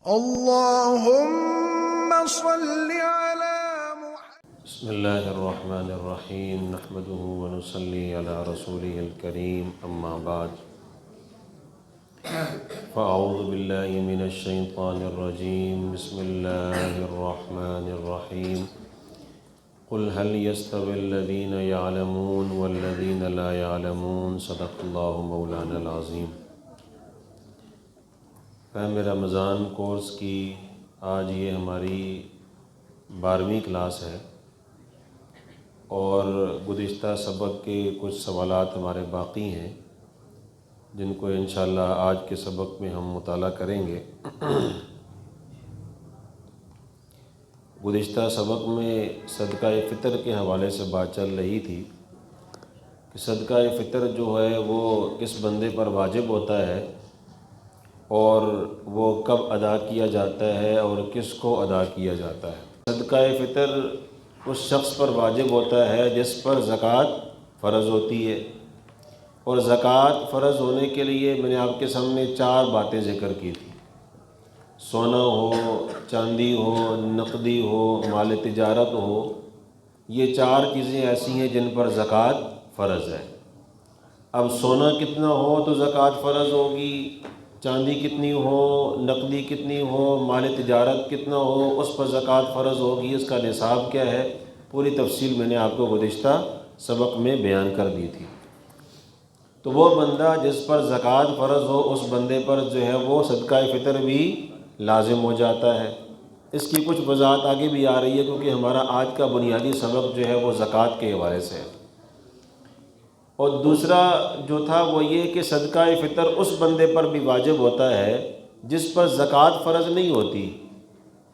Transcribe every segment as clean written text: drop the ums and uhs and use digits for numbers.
اللهم صل على محمد. بسم اللہ الرحمن الرحیم نحمده ونصلی علی رسوله الکریم اما بعد فاعوذ باللہ من الشیطان الرجیم بسم اللہ الرحمن الرحیم قل هل يستوي الذین يعلمون والذین لا يعلمون صدق اللہ مولانا العظیم۔ فہم رمضان کورس کی آج یہ ہماری 12ویں کلاس ہے اور گزشتہ سبق کے کچھ سوالات ہمارے باقی ہیں جن کو انشاءاللہ آج کے سبق میں ہم مطالعہ کریں گے۔ گزشتہ سبق میں صدقہ فطر کے حوالے سے بات چل رہی تھی کہ صدقہ فطر جو ہے وہ کس بندے پر واجب ہوتا ہے اور وہ کب ادا کیا جاتا ہے اور کس کو ادا کیا جاتا ہے۔ صدقہ فطر اس شخص پر واجب ہوتا ہے جس پر زکوٰۃ فرض ہوتی ہے، اور زکوٰۃ فرض ہونے کے لیے میں نے آپ کے سامنے 4 باتیں ذکر کی تھی۔ سونا ہو، چاندی ہو، نقدی ہو، مال تجارت ہو، یہ 4 چیزیں ایسی ہیں جن پر زکوٰۃ فرض ہے۔ اب سونا کتنا ہو تو زکوٰۃ فرض ہوگی، چاندی کتنی ہو، نقدی کتنی ہو، مال تجارت کتنا ہو، اس پر زکوٰۃ فرض ہوگی، اس کا نصاب کیا ہے، پوری تفصیل میں نے آپ کو گزشتہ سبق میں بیان کر دی تھی۔ تو وہ بندہ جس پر زکوٰۃ فرض ہو اس بندے پر جو ہے وہ صدقہ فطر بھی لازم ہو جاتا ہے۔ اس کی کچھ وضاحت آگے بھی آ رہی ہے کیونکہ ہمارا آج کا بنیادی سبق جو ہے وہ زکوٰۃ کے حوالے سے ہے۔ اور دوسرا جو تھا وہ یہ کہ صدقہ فطر اس بندے پر بھی واجب ہوتا ہے جس پر زکوٰۃ فرض نہیں ہوتی،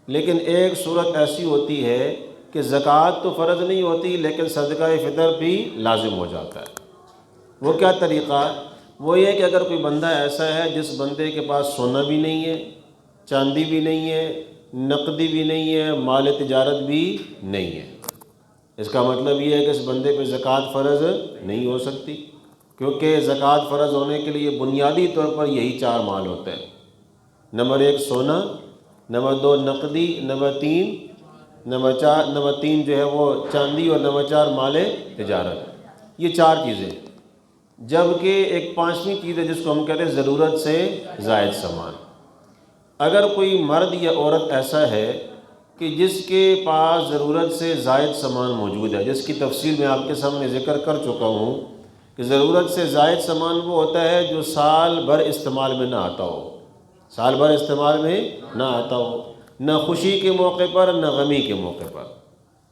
لیکن ایک صورت ایسی ہوتی ہے کہ زکوٰۃ تو فرض نہیں ہوتی لیکن صدقہ فطر بھی لازم ہو جاتا ہے۔ وہ کیا طریقہ؟ وہ یہ کہ اگر کوئی بندہ ایسا ہے جس بندے کے پاس سونا بھی نہیں ہے، چاندی بھی نہیں ہے، نقدی بھی نہیں ہے، مال تجارت بھی نہیں ہے، اس کا مطلب یہ ہے کہ اس بندے پہ زکوٰۃ فرض نہیں ہو سکتی، کیونکہ زکوٰۃ فرض ہونے کے لیے بنیادی طور پر یہی 4 مال ہوتے ہیں۔ نمبر 1 سونا، نمبر 2 نقدی، نمبر 3 جو ہے وہ چاندی، اور نمبر 4 مال تجارت۔ یہ 4 چیزیں، جبکہ ایک 5ویں چیز ہے جس کو ہم کہتے ہیں ضرورت سے زائد سامان۔ اگر کوئی مرد یا عورت ایسا ہے کہ جس کے پاس ضرورت سے زائد سامان موجود ہے، جس کی تفصیل میں آپ کے سامنے ذکر کر چکا ہوں کہ ضرورت سے زائد سامان وہ ہوتا ہے جو سال بھر استعمال میں نہ آتا ہو، سال بھر استعمال میں نہ آتا ہو، نہ خوشی کے موقع پر نہ غمی کے موقع پر۔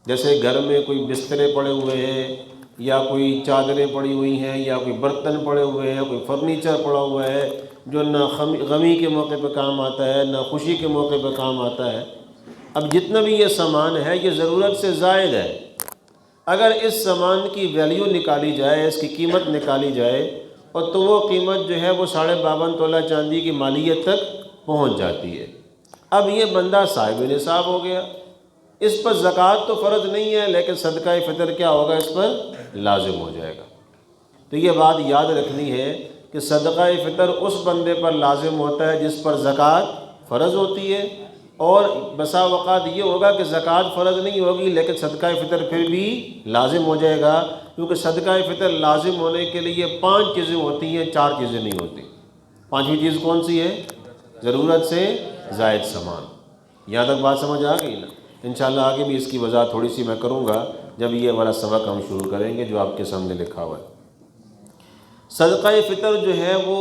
جیسے گھر میں کوئی بسترے پڑے ہوئے ہیں یا کوئی چادریں پڑی ہوئی ہیں یا کوئی برتن پڑے ہوئے ہیں، کوئی فرنیچر پڑا ہوا ہے جو نہ غمی کے موقع پہ کام آتا ہے نہ خوشی کے موقع پہ کام آتا ہے۔ اب جتنا بھی یہ سامان ہے یہ ضرورت سے زائد ہے، اگر اس سامان کی ویلیو نکالی جائے، اس کی قیمت نکالی جائے، اور تو وہ قیمت جو ہے وہ 52.5 تولہ چاندی کی مالیت تک پہنچ جاتی ہے۔ اب یہ بندہ صاحب نصاب ہو گیا، اس پر زکوٰۃ تو فرض نہیں ہے لیکن صدقہ فطر کیا ہوگا، اس پر لازم ہو جائے گا۔ تو یہ بات یاد رکھنی ہے کہ صدقہ فطر اس بندے پر لازم ہوتا ہے جس پر زکوٰۃ فرض ہوتی ہے، اور بسا اوقات یہ ہوگا کہ زکوٰۃ فرض نہیں ہوگی لیکن صدقہ فطر پھر بھی لازم ہو جائے گا، کیونکہ صدقہ فطر لازم ہونے کے لیے 5 چیزیں ہوتی ہیں، 4 چیزیں نہیں ہوتی۔ 5ویں چیز کون سی ہے؟ ضرورت سے زائد سامان۔ یہاں تک بات سمجھ آ گئی نا؟ انشاءاللہ آگے بھی اس کی وضاحت تھوڑی سی میں کروں گا جب یہ والا سبق ہم شروع کریں گے جو آپ کے سامنے لکھا ہوا ہے۔ صدقہ فطر جو ہے وہ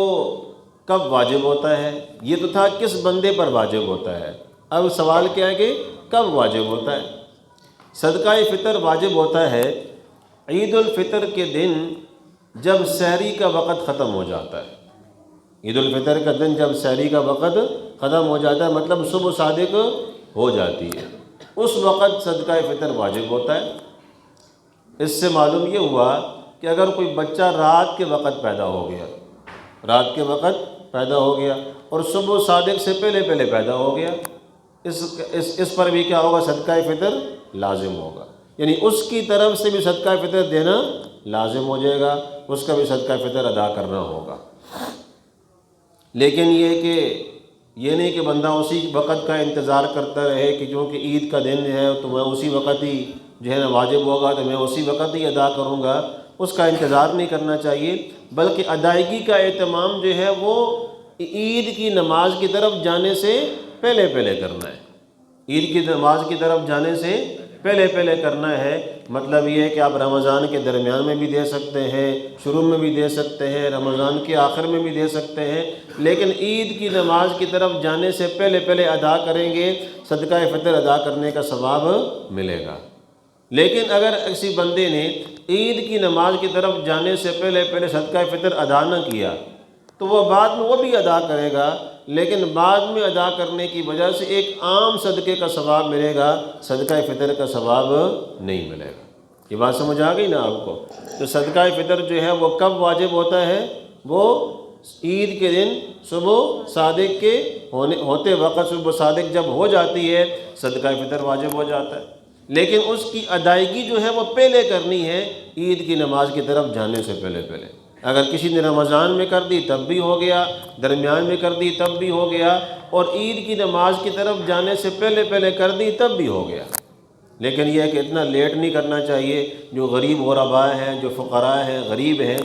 کب واجب ہوتا ہے؟ یہ تو تھا کس بندے پر واجب ہوتا ہے، اب سوال کیا ہے کہ کب واجب ہوتا ہے؟ صدقہ فطر واجب ہوتا ہے عید الفطر کے دن جب سحری کا وقت ختم ہو جاتا ہے۔ عید الفطر کا دن جب سحری کا وقت ختم ہو جاتا ہے، مطلب صبح صادق ہو جاتی ہے، اس وقت صدقہ فطر واجب ہوتا ہے۔ اس سے معلوم یہ ہوا کہ اگر کوئی بچہ رات کے وقت پیدا ہو گیا، رات کے وقت پیدا ہو گیا اور صبح صادق سے پہلے پیدا ہو گیا، اس پر بھی کیا ہوگا؟ صدقہ فطر لازم ہوگا، یعنی اس کی طرف سے بھی صدقہ فطر دینا لازم ہو جائے گا، اس کا بھی صدقہ فطر ادا کرنا ہوگا۔ لیکن یہ کہ یہ نہیں کہ بندہ اسی وقت کا انتظار کرتا رہے کہ جو کہ عید کا دن ہے تو میں اسی وقت ہی جو ہے نا واجب ہوگا تو میں اسی وقت ہی ادا کروں گا، اس کا انتظار نہیں کرنا چاہیے، بلکہ ادائیگی کا اہتمام جو ہے وہ عید کی نماز کی طرف جانے سے پہلے پہلے کرنا ہے۔ عید کی نماز کی طرف جانے سے پہلے پہلے کرنا ہے۔ مطلب یہ ہے کہ آپ رمضان کے درمیان میں بھی دے سکتے ہیں، شروع میں بھی دے سکتے ہیں، رمضان کے آخر میں بھی دے سکتے ہیں، لیکن عید کی نماز کی طرف جانے سے پہلے پہلے ادا کریں گے، صدقہ فطر ادا کرنے کا ثواب ملے گا۔ لیکن اگر کسی بندے نے عید کی نماز کی طرف جانے سے پہلے پہلے صدقہ فطر ادا نہ کیا تو وہ بعد میں وہ بھی ادا کرے گا، لیکن بعد میں ادا کرنے کی وجہ سے ایک عام صدقے کا ثواب ملے گا، صدقہ فطر کا ثواب نہیں ملے گا۔ یہ بات سمجھ آ گئی نا آپ کو؟ تو صدقہ فطر جو ہے وہ کب واجب ہوتا ہے؟ وہ عید کے دن صبح صادق کے ہوتے وقت، صبح صادق جب ہو جاتی ہے صدقہ فطر واجب ہو جاتا ہے، لیکن اس کی ادائیگی جو ہے وہ پہلے کرنی ہے، عید کی نماز کی طرف جانے سے پہلے پہلے۔ اگر کسی نے رمضان میں کر دی تب بھی ہو گیا، درمیان میں کر دی تب بھی ہو گیا، اور عید کی نماز کی طرف جانے سے پہلے پہلے کر دی تب بھی ہو گیا۔ لیکن یہ ہے کہ اتنا لیٹ نہیں کرنا چاہیے۔ جو غریب غرباء ہیں، جو فقراء ہیں، غریب ہیں،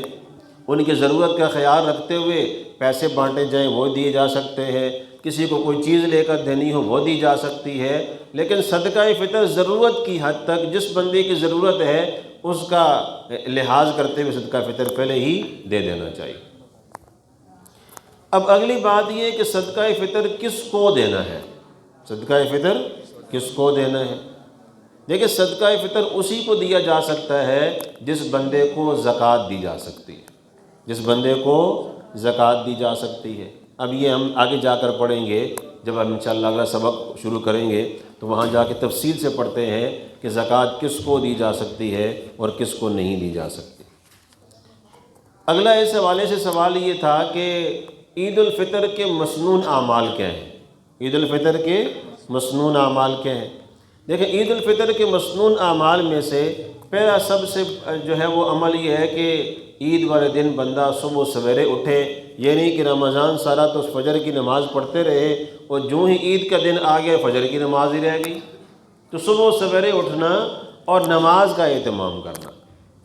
ان کی ضرورت کا خیال رکھتے ہوئے پیسے بانٹے جائیں وہ دیے جا سکتے ہیں، کسی کو کوئی چیز لے کر دینی ہو وہ دی جا سکتی ہے، لیکن صدقہ فطر ضرورت کی حد تک جس بندے کی ضرورت ہے اس کا لحاظ کرتے ہوئے صدقہ فطر پہلے ہی دے دینا چاہیے۔ اب اگلی بات یہ ہے کہ صدقہ فطر کس کو دینا ہے؟ صدقہ فطر کس کو دینا ہے؟ دیکھیں، صدقہ فطر اسی کو دیا جا سکتا ہے جس بندے کو زکوٰۃ دی جا سکتی ہے، جس بندے کو زکوٰۃ دی جا سکتی ہے۔ اب یہ ہم آگے جا کر پڑھیں گے، جب ہم انشاءاللہ اگلا سبق شروع کریں گے تو وہاں جا کے تفصیل سے پڑھتے ہیں کہ زکوٰۃ کس کو دی جا سکتی ہے اور کس کو نہیں دی جا سکتی۔ اگلا اس حوالے سے سوال یہ تھا کہ عید الفطر کے مسنون اعمال کیا ہیں؟ عید الفطر کے مسنون اعمال کیا ہیں؟ دیکھیں، عید الفطر کے مسنون اعمال میں سے پہلا سب سے جو ہے وہ عمل یہ ہے کہ عید والے دن بندہ صبح سویرے اٹھے، یہ نہیں کہ رمضان سارا تو فجر کی نماز پڑھتے رہے اور جو ہی عید کا دن آ گیا فجر کی نماز ہی رہ گئی۔ تو صبح سویرے اٹھنا اور نماز کا اہتمام کرنا،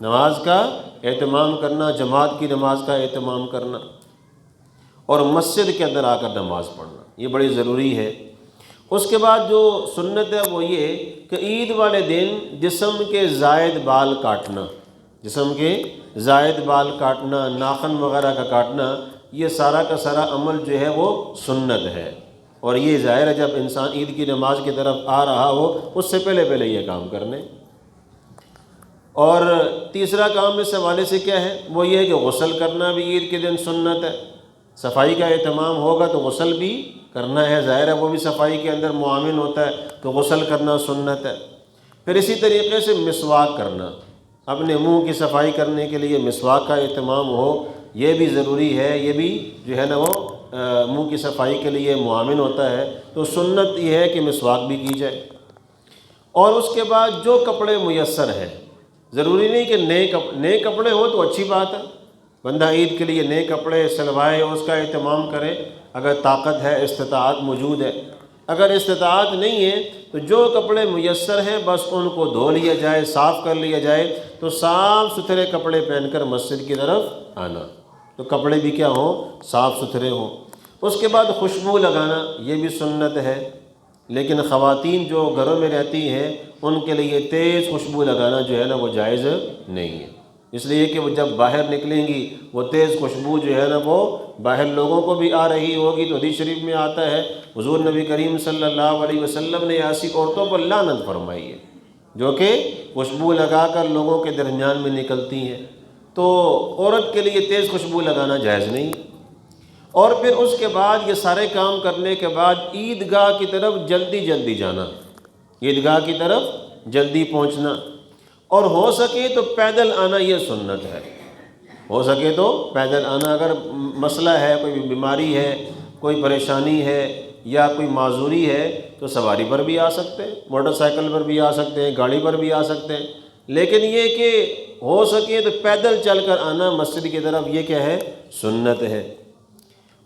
نماز کا اہتمام کرنا، جماعت کی نماز کا اہتمام کرنا، اور مسجد کے اندر آ کر نماز پڑھنا، یہ بڑی ضروری ہے۔ اس کے بعد جو سنت ہے وہ یہ کہ عید والے دن جسم کے زائد بال کاٹنا، جسم کے زائد بال کاٹنا، ناخن وغیرہ کا کاٹنا، یہ سارا کا سارا عمل جو ہے وہ سنت ہے، اور یہ ظاہر ہے جب انسان عید کی نماز کی طرف آ رہا ہو اس سے پہلے پہلے یہ کام کرنے۔ اور تیسرا کام اس حوالے سے کیا ہے؟ وہ یہ ہے کہ غسل کرنا بھی عید کے دن سنت ہے۔ صفائی کا اہتمام ہوگا تو غسل بھی کرنا ہے، ظاہر ہے وہ بھی صفائی کے اندر معاون ہوتا ہے تو غسل کرنا سنت ہے۔ پھر اسی طریقے سے مسواک کرنا، اپنے منہ کی صفائی کرنے کے لیے مسواک کا اہتمام ہو، یہ بھی ضروری ہے، یہ بھی جو ہے نا وہ منہ کی صفائی کے لیے معاون ہوتا ہے، تو سنت یہ ہے کہ مسواک بھی کی جائے۔ اور اس کے بعد جو کپڑے میسر ہیں، ضروری نہیں کہ نئے کپڑے ہوں تو اچھی بات ہے، بندہ عید کے لیے نئے کپڑے سلوائے، اس کا اہتمام کرے اگر طاقت ہے، استطاعت موجود ہے۔ اگر استطاعت نہیں ہے تو جو کپڑے میسر ہیں بس ان کو دھو لیا جائے، صاف کر لیا جائے، تو صاف ستھرے کپڑے پہن کر مسجد کی طرف آنا، تو کپڑے بھی کیا ہوں؟ صاف ستھرے ہوں۔ اس کے بعد خوشبو لگانا، یہ بھی سنت ہے، لیکن خواتین جو گھروں میں رہتی ہیں ان کے لیے تیز خوشبو لگانا جو ہے نا وہ جائز نہیں ہے، اس لیے کہ وہ جب باہر نکلیں گی وہ تیز خوشبو جو ہے نا وہ باہر لوگوں کو بھی آ رہی ہوگی، تو حدیث شریف میں آتا ہے حضور نبی کریم صلی اللہ علیہ وسلم نے ایسی عورتوں پر لعنت فرمائی ہے جو کہ خوشبو لگا کر لوگوں کے درمیان میں نکلتی ہیں، تو عورت کے لیے تیز خوشبو لگانا جائز نہیں۔ اور پھر اس کے بعد یہ سارے کام کرنے کے بعد عیدگاہ کی طرف جلدی جلدی جانا، عیدگاہ کی طرف جلدی پہنچنا، اور ہو سکے تو پیدل آنا، یہ سنت ہے، ہو سکے تو پیدل آنا۔ اگر مسئلہ ہے، کوئی بیماری ہے، کوئی پریشانی ہے یا کوئی معذوری ہے تو سواری پر بھی آ سکتے ہیں، موٹر سائیکل پر بھی آ سکتے ہیں، گاڑی پر بھی آ سکتے ہیں، لیکن یہ کہ ہو سکے تو پیدل چل کر آنا مسجد کی طرف، یہ کیا ہے؟ سنت ہے۔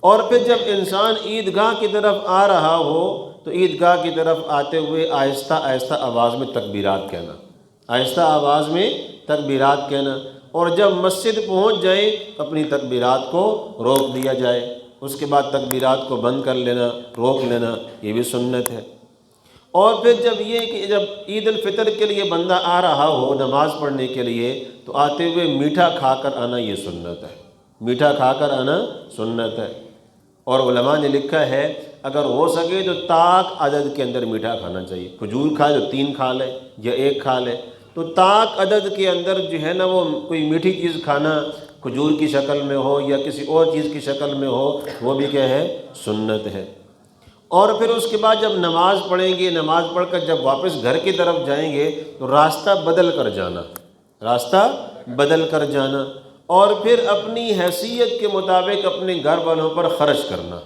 اور پھر جب انسان عیدگاہ کی طرف آ رہا ہو تو عیدگاہ کی طرف آتے ہوئے آہستہ آہستہ آواز میں تکبیرات کہنا، آہستہ آواز میں تکبیرات کہنا، اور جب مسجد پہنچ جائے تو اپنی تکبیرات کو روک دیا جائے، اس کے بعد تکبیرات کو بند کر لینا، روک لینا، یہ بھی سنت ہے۔ اور پھر جب یہ کہ جب عید الفطر کے لیے بندہ آ رہا ہو نماز پڑھنے کے لیے تو آتے ہوئے میٹھا کھا کر آنا یہ سنت ہے، میٹھا کھا کر آنا سنت ہے۔ اور علماء نے لکھا ہے اگر ہو سکے تو طاق عدد کے اندر میٹھا کھانا چاہیے، کھجور کھائے تو 3 کھا لے یا 1 کھا لے، تو طاق عدد کے اندر جو ہے نا وہ کوئی میٹھی چیز کھانا کھجور کی شکل میں ہو یا کسی اور چیز کی شکل میں ہو، وہ بھی کیا ہے، سنت ہے۔ اور پھر اس کے بعد جب نماز پڑھیں گے، نماز پڑھ کر جب واپس گھر کی طرف جائیں گے تو راستہ بدل کر جانا، راستہ بدل کر جانا، اور پھر اپنی حیثیت کے مطابق اپنے گھر والوں پر خرچ کرنا،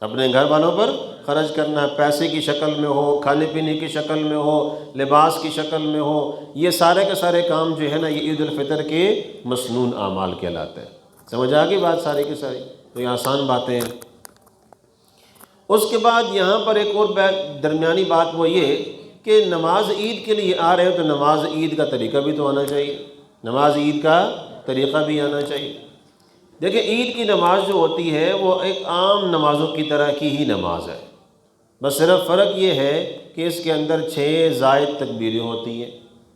اپنے گھر والوں پر خرچ کرنا، پیسے کی شکل میں ہو، کھانے پینے کی شکل میں ہو، لباس کی شکل میں ہو، یہ سارے کے سارے کام جو ہے نا یہ عید الفطر کے مسنون اعمال کہلاتے ہیں۔ سمجھ آ گئی بات ساری کی ساری؟ تو یہ آسان باتیں ہیں۔ اس کے بعد یہاں پر ایک اور درمیانی بات وہ یہ کہ نماز عید کے لیے آ رہے ہو تو نماز عید کا طریقہ بھی تو آنا چاہیے، نماز عید کا طریقہ بھی آنا چاہیے۔ دیکھیں عید کی نماز جو ہوتی ہے وہ ایک عام نمازوں کی طرح کی ہی نماز ہے، بس صرف فرق یہ ہے کہ اس کے اندر 6 زائد تکبیریں ہوتی ہیں،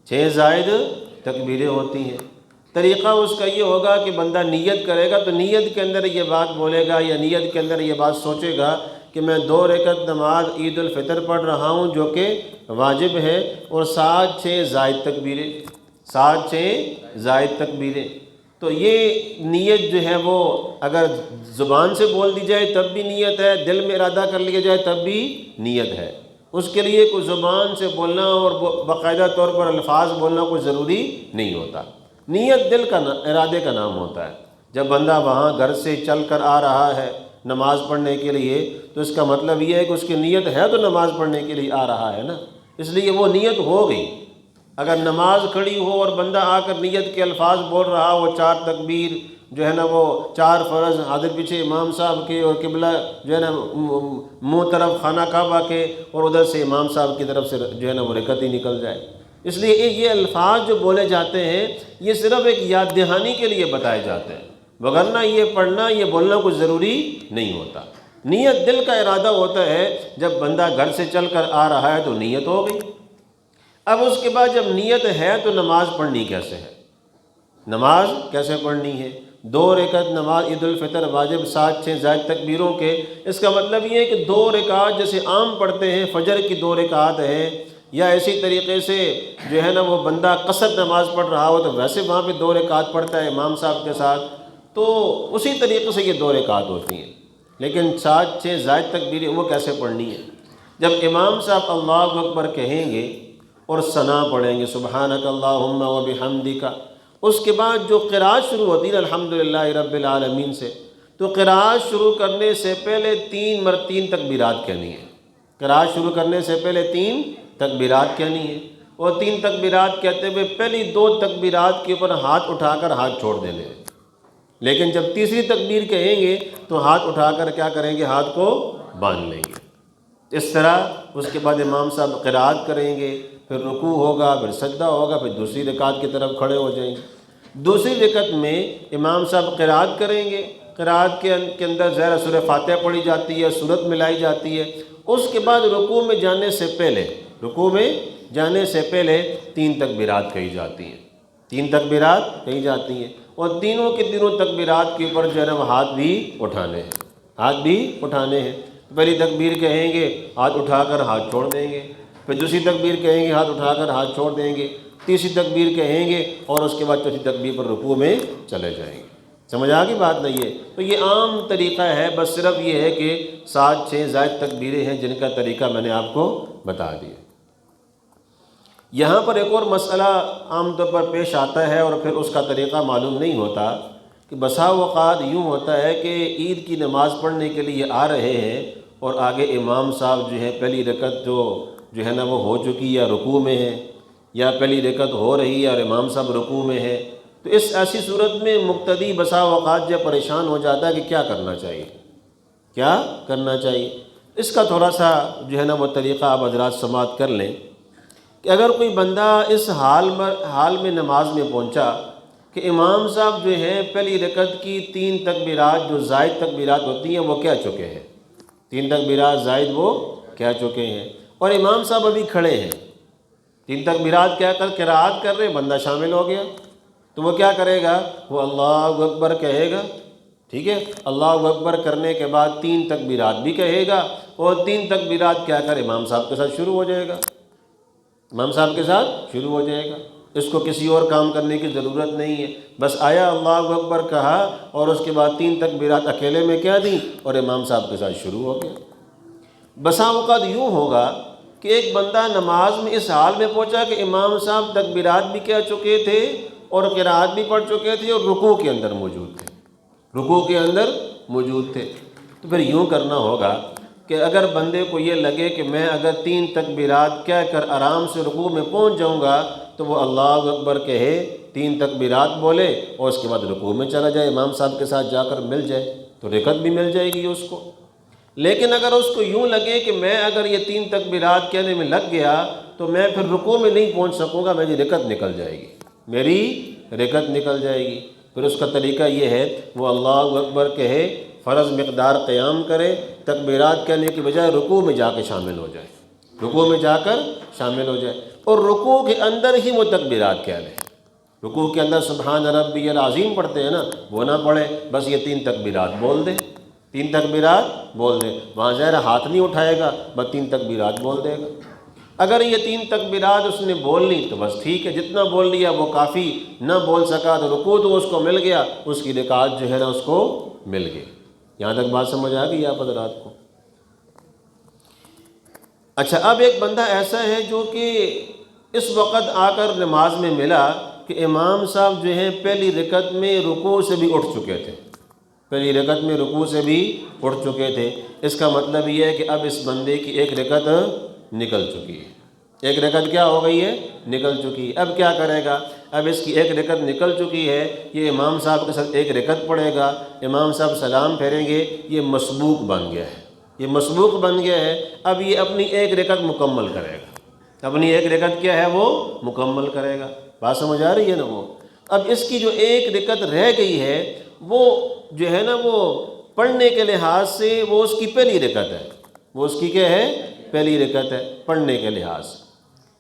6 زائد تکبیریں ہوتی ہیں۔ طریقہ اس کا یہ ہوگا کہ بندہ نیت کرے گا تو نیت کے اندر یہ بات بولے گا یا نیت کے اندر یہ بات سوچے گا کہ میں 2 رکعت نماز عید الفطر پڑھ رہا ہوں جو کہ واجب ہے، اور 7 زائد تکبیریں، 7 زائد تکبیریں۔ تو یہ نیت جو ہے وہ اگر زبان سے بول دی جائے تب بھی نیت ہے، دل میں ارادہ کر لیا جائے تب بھی نیت ہے۔ اس کے لیے کوئی زبان سے بولنا اور باقاعدہ طور پر الفاظ بولنا کوئی ضروری نہیں ہوتا، نیت دل کا ارادے کا نام ہوتا ہے۔ جب بندہ وہاں گھر سے چل کر آ رہا ہے نماز پڑھنے کے لیے تو اس کا مطلب یہ ہے کہ اس کی نیت ہے تو نماز پڑھنے کے لیے آ رہا ہے نا، اس لیے وہ نیت ہو گئی۔ اگر نماز کھڑی ہو اور بندہ آ کر نیت کے الفاظ بول رہا ہو، 4 تکبیر جو ہے نا وہ 4 فرض حاضر پیچھے امام صاحب کے، اور قبلہ جو ہے نا منہ طرف خانہ کعبہ کے، اور ادھر سے امام صاحب کی طرف سے جو ہے نا وہ رکعت ہی نکل جائے، اس لیے یہ الفاظ جو بولے جاتے ہیں یہ صرف ایک یاد دہانی کے لیے بتائے جاتے ہیں، وگرنہ یہ پڑھنا یہ بولنا کوئی ضروری نہیں ہوتا۔ نیت دل کا ارادہ ہوتا ہے، جب بندہ گھر سے چل کر آ رہا ہے تو نیت ہو گئی۔ اب اس کے بعد جب نیت ہے تو نماز پڑھنی کیسے ہے، نماز کیسے پڑھنی ہے؟ 2 رکعت نماز عید الفطر واجب 7 زائد تکبیروں کے، اس کا مطلب یہ ہے کہ 2 رکعت جیسے عام پڑھتے ہیں، فجر کی 2 رکعت ہیں، یا اسی طریقے سے جو ہے نا وہ بندہ قصر نماز پڑھ رہا ہو تو ویسے وہاں پہ 2 رکعت پڑھتا ہے امام صاحب کے ساتھ، تو اسی طریقے سے یہ 2 رکعت ہوتی ہیں۔ لیکن 7 زائد تکبیریں وہ کیسے پڑھنی ہے؟ جب امام صاحب اللہ اکبر کہیں گے اور ثنا پڑھیں گے سبحانک اللہم و بحمدک، اس کے بعد جو قرات شروع ہوتی ہے الحمدللہ رب العالمین سے، تو قرات شروع کرنے سے پہلے 3 تکبیرات کہنی ہے، قرات شروع کرنے سے پہلے 3 تکبیرات کہنی ہے، اور 3 تکبیرات کہتے ہوئے پہلی 2 تکبیرات کے اوپر ہاتھ اٹھا کر ہاتھ چھوڑ دینے ہیں، لیکن جب تیسری تکبیر کہیں گے تو ہاتھ اٹھا کر کیا کریں گے، ہاتھ کو باندھ لیں گے۔ اس طرح اس کے بعد امام صاحب قرات کریں گے، پھر رکوع ہوگا، پھر سجدہ ہوگا، پھر دوسری رکعت کی طرف کھڑے ہو جائیں گے۔ دوسری رکعت میں امام صاحب قرات کریں گے، قرات کے اندر ظاہر سورہ فاتحہ پڑھی جاتی ہے، سورت ملائی جاتی ہے۔ اس کے بعد رکوع میں جانے سے پہلے 3 تکبیرات کہی جاتی ہیں، 3 تکبیرات کہی جاتی ہیں، اور تینوں کے تینوں تکبیرات کے اوپر جو ہے نا وہ ہاتھ بھی اٹھانے ہیں۔ پہلی تکبیر کہیں گے، ہاتھ اٹھا کر ہاتھ چھوڑ دیں گے، پھر دوسری تکبیر کہیں گے، ہاتھ اٹھا کر ہاتھ چھوڑ دیں گے، تیسری تکبیر کہیں گے، اور اس کے بعد چوتھی تکبیر پر رکوع میں چلے جائیں گے۔ سمجھ آ گئی بات نہیں ہے؟ تو یہ عام طریقہ ہے، بس صرف یہ ہے کہ 7 زائد تکبیریں ہیں جن کا طریقہ میں نے آپ کو بتا دیا۔ یہاں پر ایک اور مسئلہ عام طور پر پیش آتا ہے اور پھر اس کا طریقہ معلوم نہیں ہوتا، کہ بسا اوقات یوں ہوتا ہے کہ عید کی نماز پڑھنے کے لیے آ رہے ہیں اور آگے امام صاحب جو ہے پہلی رکعت جو ہے نا وہ ہو چکی یا رکوع میں ہے، یا پہلی رکعت ہو رہی ہے اور امام صاحب رکوع میں ہے، تو اس ایسی صورت میں مقتدی بسا اوقات جب پریشان ہو جاتا ہے کہ کیا کرنا چاہیے۔ کیا کرنا چاہیے؟ اس کا تھوڑا سا جو ہے نا وہ طریقہ آپ حضرات سماعت کر لیں کہ اگر کوئی بندہ اس حال میں نماز میں پہنچا کہ امام صاحب جو ہیں پہلی رکعت کی 3 تکبیرات جو زائد تکبیرات ہوتی ہیں وہ کہہ چکے ہیں، 3 تکبیرات زائد وہ کہہ چکے ہیں، اور امام صاحب ابھی کھڑے ہیں، 3 تکبیرات کہہ کر قرات کر رہے ہیں، بندہ شامل ہو گیا، تو وہ کیا کرے گا؟ وہ اللہ اکبر کہے گا، ٹھیک ہے، اللہ اکبر کرنے کے بعد 3 تکبیرات بھی کہے گا، اور 3 تکبیرات کیا کر امام صاحب کے ساتھ شروع ہو جائے گا، امام صاحب کے ساتھ شروع ہو جائے گا۔ اس کو کسی اور کام کرنے کی ضرورت نہیں ہے، بس آیا اللہ اکبر کہا اور اس کے بعد 3 تکبیرات اکیلے میں کہہ دیں اور امام صاحب کے ساتھ شروع ہو گیا۔ بسا اوقات یوں ہوگا کہ ایک بندہ نماز میں اس حال میں پہنچا کہ امام صاحب تکبیرات بھی کہہ چکے تھے اور قرات بھی پڑھ چکے تھے اور رکوع کے اندر موجود تھے، رکوع کے اندر موجود تھے، تو پھر یوں کرنا ہوگا کہ اگر بندے کو یہ لگے کہ میں اگر 3 تکبیرات کہہ کر آرام سے رکوع میں پہنچ جاؤں گا تو وہ اللہ اکبر کہے، 3 تکبیرات بولے اور اس کے بعد رکوع میں چلا جائے، امام صاحب کے ساتھ جا کر مل جائے تو رکعت بھی مل جائے گی اس کو۔ لیکن اگر اس کو یوں لگے کہ میں اگر یہ 3 تکبیرات کہنے میں لگ گیا تو میں پھر رکوع میں نہیں پہنچ سکوں گا، میری رکعت نکل جائے گی، میری رکعت نکل جائے گی، پھر اس کا طریقہ یہ ہے وہ اللہ اکبر کہے، فرض مقدار قیام کرے، تکبیرات کہنے کی بجائے رکوع میں جا کے شامل ہو جائے، رکوع میں جا کر شامل ہو جائے، اور رکوع کے اندر ہی وہ تکبیرات کہہ لے، رکوع کے اندر سبحان ربی العظیم پڑھتے ہیں نا، وہ نہ پڑھے، بس یہ 3 تکبیرات بول دے، 3 تکبیرات بول دے، وہاں ظاہر ہاتھ نہیں اٹھائے گا، بس 3 تکبیرات بول دے گا۔ اگر یہ 3 تکبیرات اس نے بول لی تو بس ٹھیک ہے، جتنا بول لیا وہ کافی، نہ بول سکا تو رکوع تو اس کو مل گیا، اس کی رکعت جو ہے نا اس کو مل گئی۔ یہاں تک بات سمجھ آ گئی آپ حضرات کو؟ اچھا، اب ایک بندہ ایسا ہے جو کہ اس وقت آ کر نماز میں ملا کہ امام صاحب جو ہیں پہلی رکعت میں رکوع سے بھی اٹھ چکے تھے، پہلی رکعت میں رکوع سے بھی اٹھ چکے تھے، اس کا مطلب یہ ہے کہ اب اس بندے کی ایک رکعت نکل چکی ہے، ایک رکعت کیا ہو گئی ہے؟ نکل چکی ہے۔ اب کیا کرے گا؟ اب اس کی ایک رکعت نکل چکی ہے، یہ امام صاحب کے ساتھ ایک رکعت پڑھے گا، امام صاحب سلام پھیریں گے، یہ مسبوق بن گیا ہے، یہ مسبوق بن گیا ہے، اب یہ اپنی ایک رکعت مکمل کرے گا، اپنی ایک رکعت کیا ہے وہ مکمل کرے گا۔ بات سمجھ آ رہی ہے نا؟ وہ اب اس کی جو ایک رکعت رہ گئی ہے وہ جو ہے نا وہ پڑھنے کے لحاظ سے وہ اس کی پہلی رکعت ہے، وہ اس کی کیا ہے؟ پہلی رکعت ہے پڑھنے کے لحاظ سے۔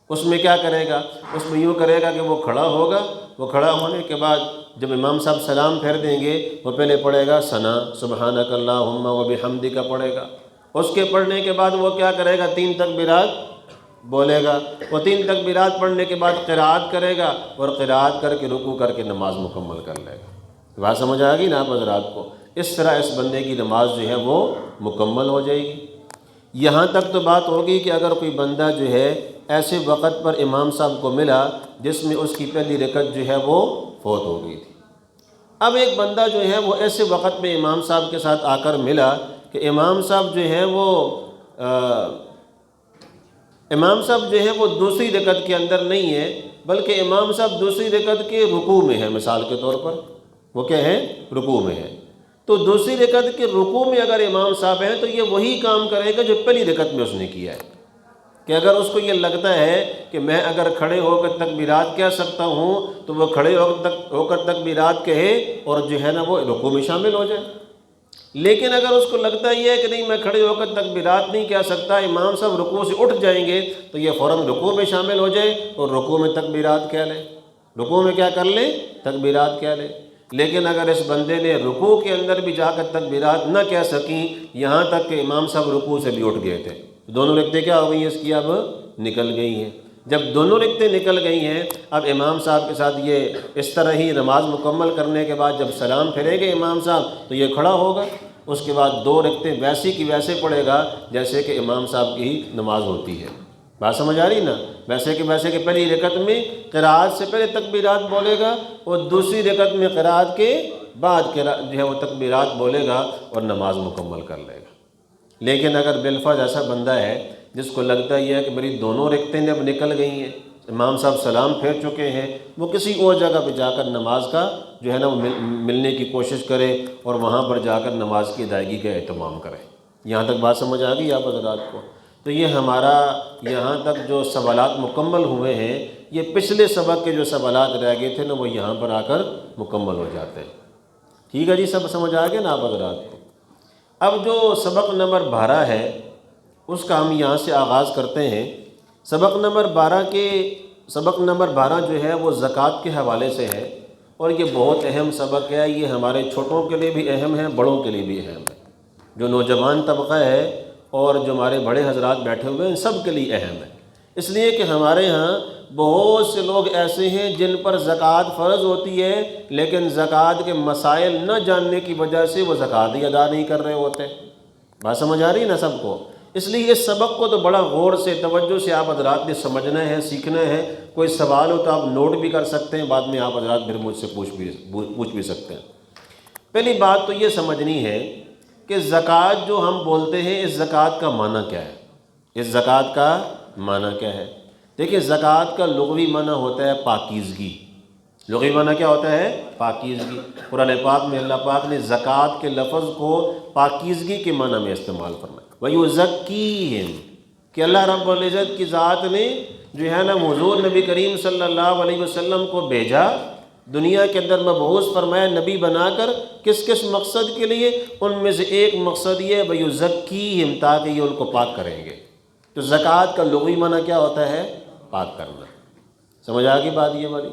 اس میں کیا کرے گا؟ اس میں یوں کرے گا کہ وہ کھڑا ہوگا، وہ کھڑا ہونے کے بعد جب امام صاحب سلام پھیر دیں گے وہ پہلے پڑھے گا ثنا، سبحانک اللہم و بحمدک پڑھے گا، اس کے پڑھنے کے بعد وہ کیا کرے گا؟ 3 تکبیرات بولے گا، وہ 3 تکبیرات پڑھنے کے بعد قرات کرے گا اور قرات کر کے رکوع کر کے نماز مکمل کر لے گا۔ بات سمجھ آ گئی نا آپ حضرات کو؟ اس طرح اس بندے کی نماز جو ہے وہ مکمل ہو جائے گی۔ یہاں تک تو بات ہوگی کہ اگر کوئی بندہ جو ہے ایسے وقت پر امام صاحب کو ملا جس میں اس کی پہلی رکعت جو ہے وہ فوت ہو گئی تھی، اب ایک بندہ جو ہے وہ ایسے وقت میں امام صاحب کے ساتھ آ کر ملا کہ امام صاحب جو ہے وہ امام صاحب جو ہے وہ دوسری رکعت کے اندر نہیں ہے، بلکہ امام صاحب دوسری رکعت کے رکوع میں ہے، مثال کے طور پر وہ کیا ہے؟ رکوع میں ہے، تو دوسری رکعت کے رکوع میں اگر امام صاحب ہیں تو یہ وہی کام کرے گا جو پہلی رکعت میں اس نے کیا ہے، کہ اگر اس کو یہ لگتا ہے کہ میں اگر کھڑے ہو کر تکبیرات کہہ سکتا ہوں تو وہ کھڑے ہو کر تکبیرات کہے اور جو ہے نا وہ رکوع میں شامل ہو جائے، لیکن اگر اس کو لگتا یہ ہے کہ نہیں میں کھڑے ہو کر تکبیرات نہیں کہہ سکتا، امام صاحب رکوع سے اٹھ جائیں گے تو یہ فوراً رکوع میں شامل ہو جائے اور رکوع میں تکبیرات کہہ لے، رکوع میں کیا کر لے؟ تکبیرات کہہ لے۔ لیکن اگر اس بندے نے رکوع کے اندر بھی جا کر تکبیرات نہ کہہ سکیں، یہاں تک کہ امام صاحب رکوع سے بھی اٹھ گئے تھے، دونوں رکعتیں کیا ہو گئی ہیں اس کی؟ اب نکل گئی ہیں۔ جب دونوں رکعتیں نکل گئی ہیں اب امام صاحب کے ساتھ یہ اس طرح ہی نماز مکمل کرنے کے بعد جب سلام پھیرے گے امام صاحب تو یہ کھڑا ہوگا، اس کے بعد 2 رکعتیں ویسی کی ویسے پڑھے گا جیسے کہ امام صاحب کی نماز ہوتی ہے۔ بات سمجھ آ رہی نا؟ ویسے کہ پہلی رکعت میں قرات سے پہلے تکبیرات بولے گا اور دوسری رکعت میں قرات کے بعد جو ہے وہ تکبیرات بولے گا اور نماز مکمل کر لے گا۔ لیکن اگر بالفرض ایسا بندہ ہے جس کو لگتا یہ ہے کہ میری دونوں رکعتیں اب نکل گئی ہیں، امام صاحب سلام پھیر چکے ہیں، وہ کسی اور جگہ پہ جا کر نماز کا جو ہے نا وہ ملنے کی کوشش کرے اور وہاں پر جا کر نماز کی ادائیگی کا اہتمام کرے۔ یہاں تک بات سمجھ آ گئی آپ حضرات کو؟ تو یہ ہمارا یہاں تک جو سوالات مکمل ہوئے ہیں، یہ پچھلے سبق کے جو سوالات رہ گئے تھے نا وہ یہاں پر آ کر مکمل ہو جاتے ہیں۔ ٹھیک ہے جی، سب سمجھ آ گیا نا آپ حضرات کو؟ اب جو سبق نمبر 12 ہے اس کا ہم یہاں سے آغاز کرتے ہیں۔ سبق نمبر 12 جو ہے وہ زکوٰۃ کے حوالے سے ہے، اور یہ بہت اہم سبق ہے۔ یہ ہمارے چھوٹوں کے لیے بھی اہم ہے، بڑوں کے لیے بھی اہم ہے۔ جو نوجوان طبقہ ہے اور جو ہمارے بڑے حضرات بیٹھے ہوئے ہیں، ان سب کے لیے اہم ہے، اس لیے کہ ہمارے ہاں بہت سے لوگ ایسے ہیں جن پر زکوٰۃ فرض ہوتی ہے، لیکن زکوٰۃ کے مسائل نہ جاننے کی وجہ سے وہ زکوٰۃ ہی ادا نہیں کر رہے ہوتے۔ بات سمجھ آ رہی ہے نا سب کو؟ اس لیے اس سبق کو تو بڑا غور سے، توجہ سے آپ حضرات نے سمجھنا ہے، سیکھنا ہے۔ کوئی سوال ہو تو آپ نوٹ بھی کر سکتے ہیں، بعد میں آپ حضرات پھر مجھ سے پوچھ بھی سکتے ہیں۔ پہلی بات تو یہ سمجھنی ہے کہ زکوٰۃ جو ہم بولتے ہیں، اس زکوٰۃ کا معنی کیا ہے؟ اس زکوٰۃ کا معنی کیا ہے؟ دیکھیں، زکوٰۃ کا لغوی معنی ہوتا ہے پاکیزگی۔ لغوی معنی کیا ہوتا ہے؟ پاکیزگی۔ قرآن پاک میں اللہ پاک نے زکوٰۃ کے لفظ کو پاکیزگی کے معنی میں استعمال فرمایا۔ وَيُزَكِّيهِمْ، کہ اللہ رب العزت کی ذات نے جو ہے نا حضور نبی کریم صلی اللہ علیہ وسلم کو بھیجا، دنیا کے اندر مبعوث فرمایا نبی بنا کر، کس کس مقصد کے لیے؟ ان میں سے ایک مقصد یہ وَيُزَكِّيهِمْ، تاکہ یہ ان کو پاک کریں گے۔ تو زکوٰۃ کا لغوی معنی کیا ہوتا ہے؟ پاک کرنا۔ سمجھ آ گئی بات یہ والی؟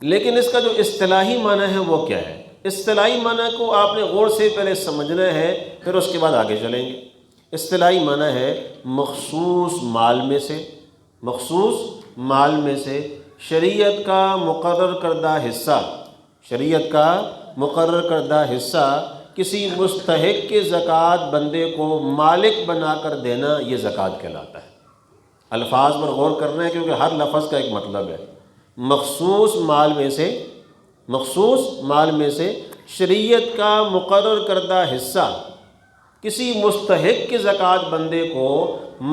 لیکن اس کا جو اصطلاحی معنی ہے وہ کیا ہے؟ اصطلاحی معنی کو آپ نے غور سے پہلے سمجھنا ہے، پھر اس کے بعد آگے چلیں گے۔ اصطلاحی معنی ہے مخصوص مال میں سے، مخصوص مال میں سے شریعت کا مقرر کردہ حصہ، شریعت کا مقرر کردہ حصہ کسی مستحق کے زکوٰۃ بندے کو مالک بنا کر دینا، یہ زکوٰۃ کہلاتا ہے۔ الفاظ پر غور کرنا ہے کیونکہ ہر لفظ کا ایک مطلب ہے۔ مخصوص مال میں سے، مخصوص مال میں سے شریعت کا مقرر کردہ حصہ کسی مستحق کے زکوٰۃ بندے کو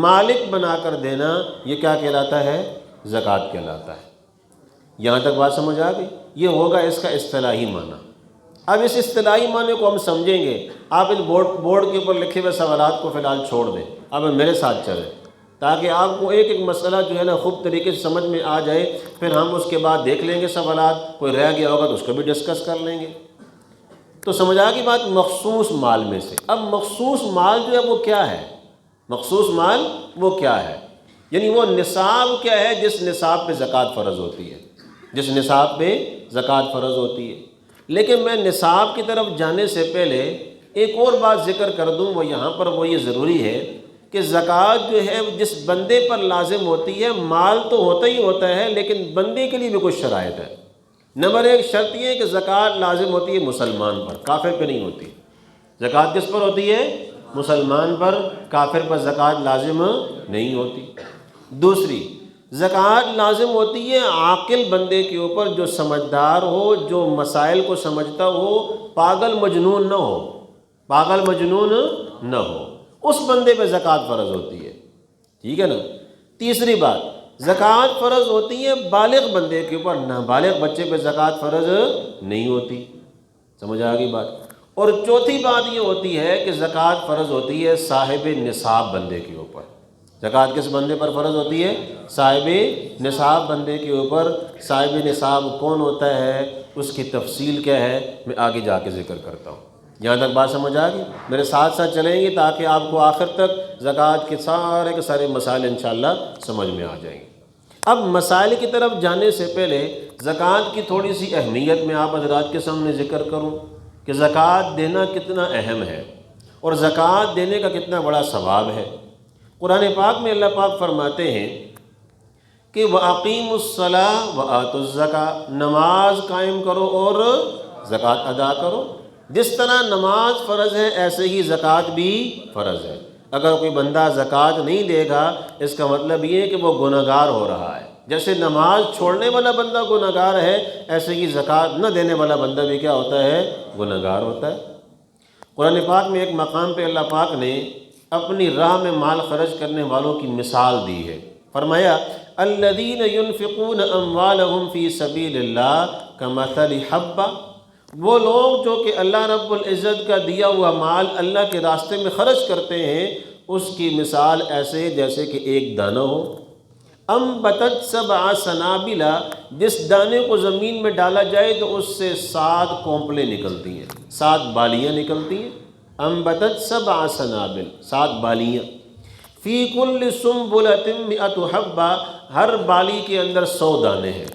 مالک بنا کر دینا، یہ کیا کہلاتا ہے؟ زکوٰۃ کہلاتا ہے۔ یہاں تک بات سمجھ آ گئی؟ یہ ہوگا اس کا اصطلاحی معنی۔ اب اس اصطلاحی معنی کو ہم سمجھیں گے۔ آپ ان بورڈ کے اوپر لکھے ہوئے سوالات کو فی الحال چھوڑ دیں، اب میرے ساتھ چلیں، تاکہ آپ کو ایک ایک مسئلہ جو ہے نا خوب طریقے سے سمجھ میں آ جائے۔ پھر ہم اس کے بعد دیکھ لیں گے سوالات، کوئی رہ گیا ہوگا تو اس کو بھی ڈسکس کر لیں گے۔ تو سمجھ آ گئی بات؟ مخصوص مال میں سے۔ اب مخصوص مال جو ہے وہ کیا ہے؟ مخصوص مال وہ کیا ہے؟ یعنی وہ نصاب کیا ہے جس نصاب پہ زکوٰۃ فرض ہوتی ہے، جس نصاب پہ زکوٰۃ فرض ہوتی ہے۔ لیکن میں نصاب کی طرف جانے سے پہلے ایک اور بات ذکر کر دوں، وہ یہاں پر وہ یہ ضروری ہے کہ زکوٰۃ جو ہے جس بندے پر لازم ہوتی ہے، مال تو ہوتا ہی ہوتا ہے، لیکن بندے کے لیے بھی کچھ شرائط ہے۔ نمبر ایک شرط یہ ہے کہ زکوٰۃ لازم ہوتی ہے مسلمان پر، کافر پہ نہیں ہوتی۔ زکوٰۃ کس پر ہوتی ہے؟ مسلمان پر، کافر پر زکوٰۃ لازم نہیں ہوتی۔ دوسری، زکوٰۃ لازم ہوتی ہے عاقل بندے کے اوپر، جو سمجھدار ہو، جو مسائل کو سمجھتا ہو، پاگل مجنون نہ ہو، پاگل مجنون نہ ہو، اس بندے پہ زکوٰۃ فرض ہوتی ہے۔ ٹھیک ہے نا؟ تیسری بات، زکوٰۃ فرض ہوتی ہے بالغ بندے کے اوپر، نابالغ بچے پہ زکوٰۃ فرض نہیں ہوتی۔ سمجھ آ گئی بات؟ اور چوتھی بات یہ ہوتی ہے کہ زکوٰۃ فرض ہوتی ہے صاحب نصاب بندے کے اوپر۔ زکوٰۃ کس بندے پر فرض ہوتی ہے؟ صاحب نصاب بندے کے اوپر۔ صاحب نصاب کون ہوتا ہے، اس کی تفصیل کیا ہے، میں آگے جا کے ذکر کرتا ہوں۔ یہاں تک بات سمجھ آ گئی؟ میرے ساتھ ساتھ چلیں گے تاکہ آپ کو آخر تک زکوٰۃ کے سارے مسائل انشاءاللہ سمجھ میں آ جائیں گے۔ اب مسائل کی طرف جانے سے پہلے زکوٰۃ کی تھوڑی سی اہمیت میں آپ حضرات کے سامنے ذکر کروں کہ زکوٰۃ دینا کتنا اہم ہے اور زکوٰۃ دینے کا کتنا بڑا ثواب ہے۔ قرآن پاک میں اللہ پاک فرماتے ہیں کہ وَأَقِيمُوا الصَّلَاةَ وَآتُوا الزَّكَاةَ، نماز قائم کرو اور زکوٰۃ ادا کرو۔ جس طرح نماز فرض ہے ایسے ہی زکوٰۃ بھی فرض ہے۔ اگر کوئی بندہ زکوٰۃ نہیں دے گا، اس کا مطلب یہ ہے کہ وہ گنہگار ہو رہا ہے۔ جیسے نماز چھوڑنے والا بندہ گنہگار ہے، ایسے ہی زکوٰۃ نہ دینے والا بندہ بھی کیا ہوتا ہے؟ گنہگار ہوتا ہے۔ قرآن پاک میں ایک مقام پہ اللہ پاک نے اپنی راہ میں مال خرچ کرنے والوں کی مثال دی ہے۔ فرمایا الذین ينفقون اموالهم فی سبیل اللہ کمثل حبہ وہ لوگ جو کہ اللہ رب العزت کا دیا ہوا مال اللہ کے راستے میں خرچ کرتے ہیں، اس کی مثال ایسے جیسے کہ ایک دانہ ہو، انبتت سبع سنابل، جس دانے کو زمین میں ڈالا جائے تو اس سے 7 کونپلیں نکلتی ہیں، 7 بالیاں نکلتی ہیں۔ انبتت سبع سنابل، 7 بالیاں، فی کل سنبلۃ مئۃ حبہ، ہر بالی کے اندر 100 دانے ہیں۔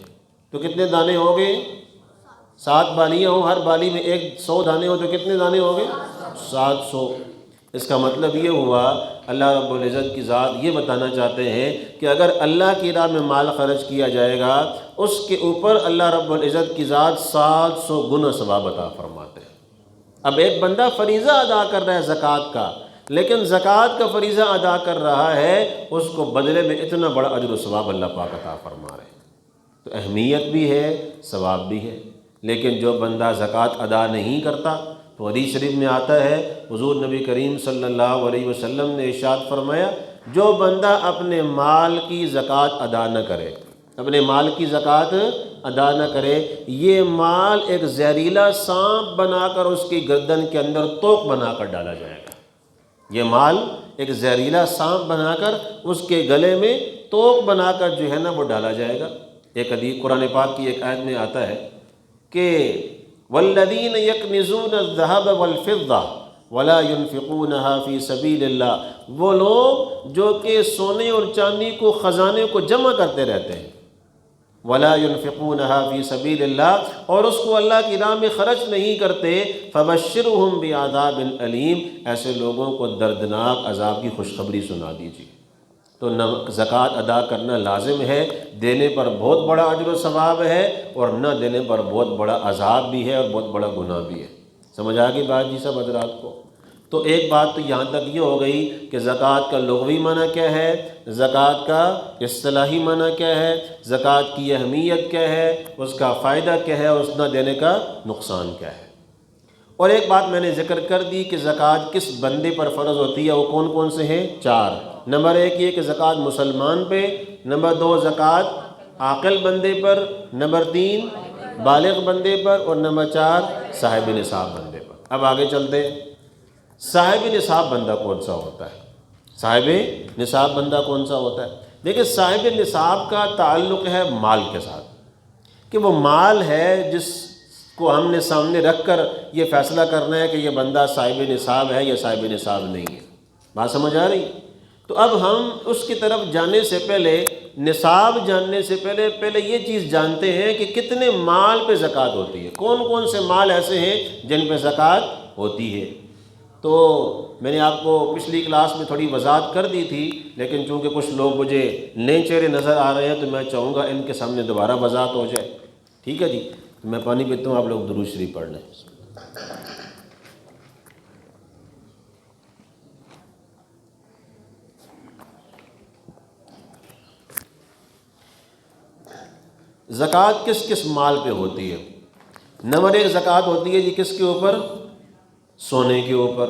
تو کتنے دانے ہو گئے؟ 7 بالیاں ہوں، ہر بالی میں 100 دانے ہو تو کتنے دانے ہو گئے؟ 700۔ اس کا مطلب یہ ہوا اللہ رب العزت کی ذات یہ بتانا چاہتے ہیں کہ اگر اللہ کی راہ میں مال خرچ کیا جائے گا، اس کے اوپر اللہ رب العزت کی ذات 700 گنا ثواب عطا فرماتے ہیں۔ اب ایک بندہ فریضہ ادا کر رہا ہے زکوٰۃ کا، لیکن زکوٰۃ کا فریضہ ادا کر رہا ہے، اس کو بدلے میں اتنا بڑا اجر و ثواب اللہ پاک عطا فرما رہے ہیں۔ تو اہمیت بھی ہے، ثواب بھی ہے۔ لیکن جو بندہ زکوٰۃ ادا نہیں کرتا، تو حدیث شریف میں آتا ہے، حضور نبی کریم صلی اللہ علیہ وسلم نے ارشاد فرمایا، جو بندہ اپنے مال کی زکوٰۃ ادا نہ کرے، اپنے مال کی زکوٰۃ ادا نہ کرے، یہ مال ایک زہریلا سانپ بنا کر اس کی گردن کے اندر توق بنا کر ڈالا جائے گا۔ یہ مال ایک زہریلا سانپ بنا کر اس کے گلے میں توق بنا کر جو ہے نا وہ ڈالا جائے گا۔ ایک حدیث قرآن پاک کی ایک آیت میں آتا ہے کہ والذین یکنزون الذہب والفضہ ولا ينفقونها فی سبیل اللہ، وہ لوگ جو کہ سونے اور چاندی کو، خزانے کو جمع کرتے رہتے ہیں، ولا ينفقونها فی سبیل اللہ، اور اس کو اللہ کی راہ میں خرچ نہیں کرتے، فبشرہم بعذاب علیم، ایسے لوگوں کو دردناک عذاب کی خوشخبری سنا دیجیے۔ تو زکوٰۃ ادا کرنا لازم ہے، دینے پر بہت بڑا اجر و ثواب ہے، اور نہ دینے پر بہت بڑا عذاب بھی ہے اور بہت بڑا گناہ بھی ہے۔ سمجھ آ گئی بات جی سب حضرات کو؟ تو ایک بات تو یہاں تک یہ ہو گئی کہ زکوٰۃ کا لغوی معنی کیا ہے، زکوٰۃ کا اصطلاحی معنی کیا ہے، زکوٰۃ کی اہمیت کیا ہے، اس کا فائدہ کیا ہے، اور اس نہ دینے کا نقصان کیا ہے۔ اور ایک بات میں نے ذکر کر دی کہ زکوٰۃ کس بندے پر فرض ہوتی ہے، وہ کون کون سے ہیں؟ 4۔ نمبر 1 یہ کہ زکوٰۃ مسلمان پہ، نمبر 2 زکوٰۃ عاقل بندے پر، نمبر 3 بالغ بندے پر، اور نمبر 4 صاحب نصاب بندے پر۔ اب آگے چلتے ہیں، صاحب نصاب بندہ کون سا ہوتا ہے؟ صاحب نصاب بندہ کون سا ہوتا ہے؟ دیکھیں، صاحب نصاب کا تعلق ہے مال کے ساتھ، کہ وہ مال ہے جس کو ہم نے سامنے رکھ کر یہ فیصلہ کرنا ہے کہ یہ بندہ صاحب نصاب ہے یا صاحب نصاب نہیں ہے۔ بات سمجھ آ رہی؟ تو اب ہم اس کی طرف جانے سے پہلے، نصاب جاننے سے پہلے یہ چیز جانتے ہیں کہ کتنے مال پہ زکوٰۃ ہوتی ہے، کون کون سے مال ایسے ہیں جن پہ زکوٰۃ ہوتی ہے۔ تو میں نے آپ کو پچھلی کلاس میں تھوڑی وضاحت کر دی تھی، لیکن چونکہ کچھ لوگ مجھے نئے چہرے نظر آ رہے ہیں تو میں چاہوں گا ان کے سامنے دوبارہ وضاحت ہو جائے۔ ٹھیک ہے جی؟ میں پانی پیتا ہوں، آپ لوگ درود شریف پڑھ لیں۔ زکوٰۃ کس کس مال پہ ہوتی ہے؟ نمبر 1 زکوٰۃ ہوتی ہے جی کس کے اوپر؟ سونے کے اوپر۔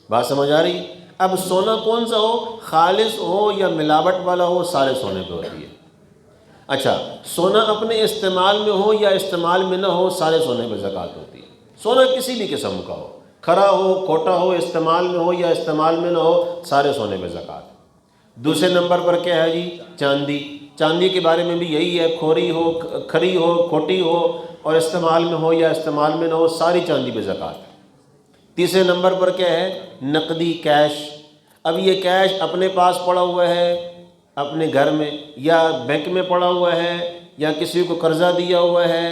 بات سمجھ آ رہی؟ اب سونا کون سا ہو، خالص ہو یا ملاوٹ والا ہو، سارے سونے پہ ہوتی ہے۔ اچھا، سونا اپنے استعمال میں ہو یا استعمال میں نہ ہو، سارے سونے پہ زکوٰۃ ہوتی ہے۔ سونا کسی بھی قسم کا ہو، کھرا ہو، کھوٹا ہو، استعمال میں ہو یا استعمال میں نہ ہو، سارے سونے پہ زکوٰۃ۔ دوسرے نمبر پر کیا ہے جی؟ چاندی۔ چاندی کے بارے میں بھی یہی ہے، کھوری ہو، کھری ہو، کھوٹی ہو، اور استعمال میں ہو یا استعمال میں نہ ہو، ساری چاندی پہ زکوٰۃ۔ تیسرے نمبر پر کیا ہے؟ نقدی، کیش۔ اب یہ کیش اپنے پاس پڑا ہوا ہے اپنے گھر میں، یا بینک میں پڑا ہوا ہے، یا کسی کو قرضہ دیا ہوا ہے،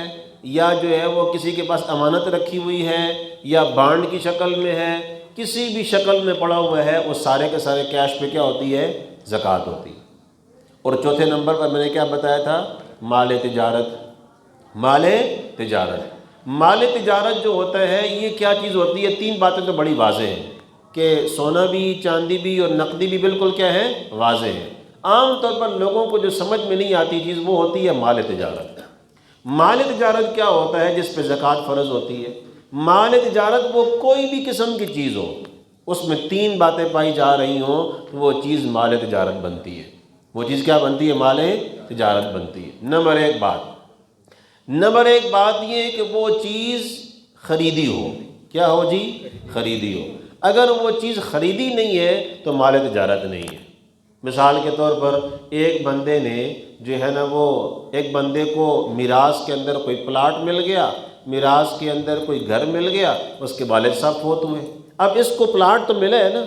یا جو ہے وہ کسی کے پاس امانت رکھی ہوئی ہے، یا بانڈ کی شکل میں ہے، کسی بھی شکل میں پڑا ہوا ہے، وہ سارے کے سارے کیش پہ کیا ہوتی ہے؟ زکوٰۃ ہوتی ہے۔ اور چوتھے نمبر پر میں نے کیا بتایا تھا؟ مال تجارت۔ مال تجارت، مال تجارت جو ہوتا ہے یہ کیا چیز ہوتی ہے؟ 3 باتیں تو بڑی واضح ہیں کہ سونا بھی، چاندی بھی اور نقدی بھی بالکل کیا ہے؟ واضح ہے۔ عام طور پر لوگوں کو جو سمجھ میں نہیں آتی چیز وہ ہوتی ہے مال تجارت۔ مال تجارت کیا ہوتا ہے جس پہ زکوٰۃ فرض ہوتی ہے؟ مال تجارت وہ کوئی بھی قسم کی چیز ہو، اس میں 3 باتیں پائی جا رہی ہوں تو وہ چیز مال تجارت بنتی ہے۔ وہ چیز کیا بنتی ہے؟ مال تجارت بنتی ہے۔ نمبر ایک بات یہ ہے کہ وہ چیز خریدی ہو، کیا ہو جی؟ خریدی ہو۔ اگر وہ چیز خریدی نہیں ہے تو مال تجارت نہیں ہے۔ مثال کے طور پر ایک بندے نے جو ہے نا وہ ایک بندے کو میراث کے اندر کوئی پلاٹ مل گیا، میراث کے اندر کوئی گھر مل گیا، اس کے والد صاحب فوت ہوئے۔ اب اس کو پلاٹ تو ملا ہے نا،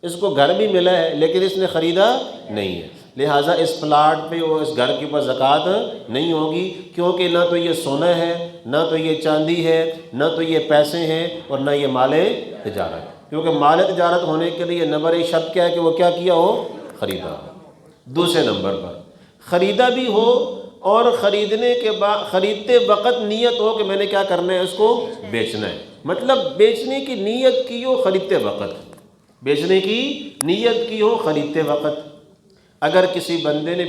اس کو گھر بھی ملا ہے، لیکن اس نے خریدا نہیں ہے، لہٰذا اس پلاٹ پہ اور اس گھر کے اوپر زکوٰۃ نہیں ہوگی، کیونکہ نہ تو یہ سونا ہے، نہ تو یہ چاندی ہے، نہ تو یہ پیسے ہیں، اور نہ یہ مال تجارت، کیونکہ مال تجارت ہونے کے لیے نمبر ایک شرط کیا ہے کہ وہ کیا کیا ہو؟ خریدا ہو۔ دوسرے نمبر پر خریدا بھی ہو اور خریدنے کے بعد خریدتے وقت نیت ہو کہ میں نے کیا کرنا ہے؟ اس کو بیچنا ہے، مطلب بیچنے کی نیت کی ہو خریدتے وقت، بیچنے کی نیت کی ہو خریدتے وقت۔ اگر کسی بندے نے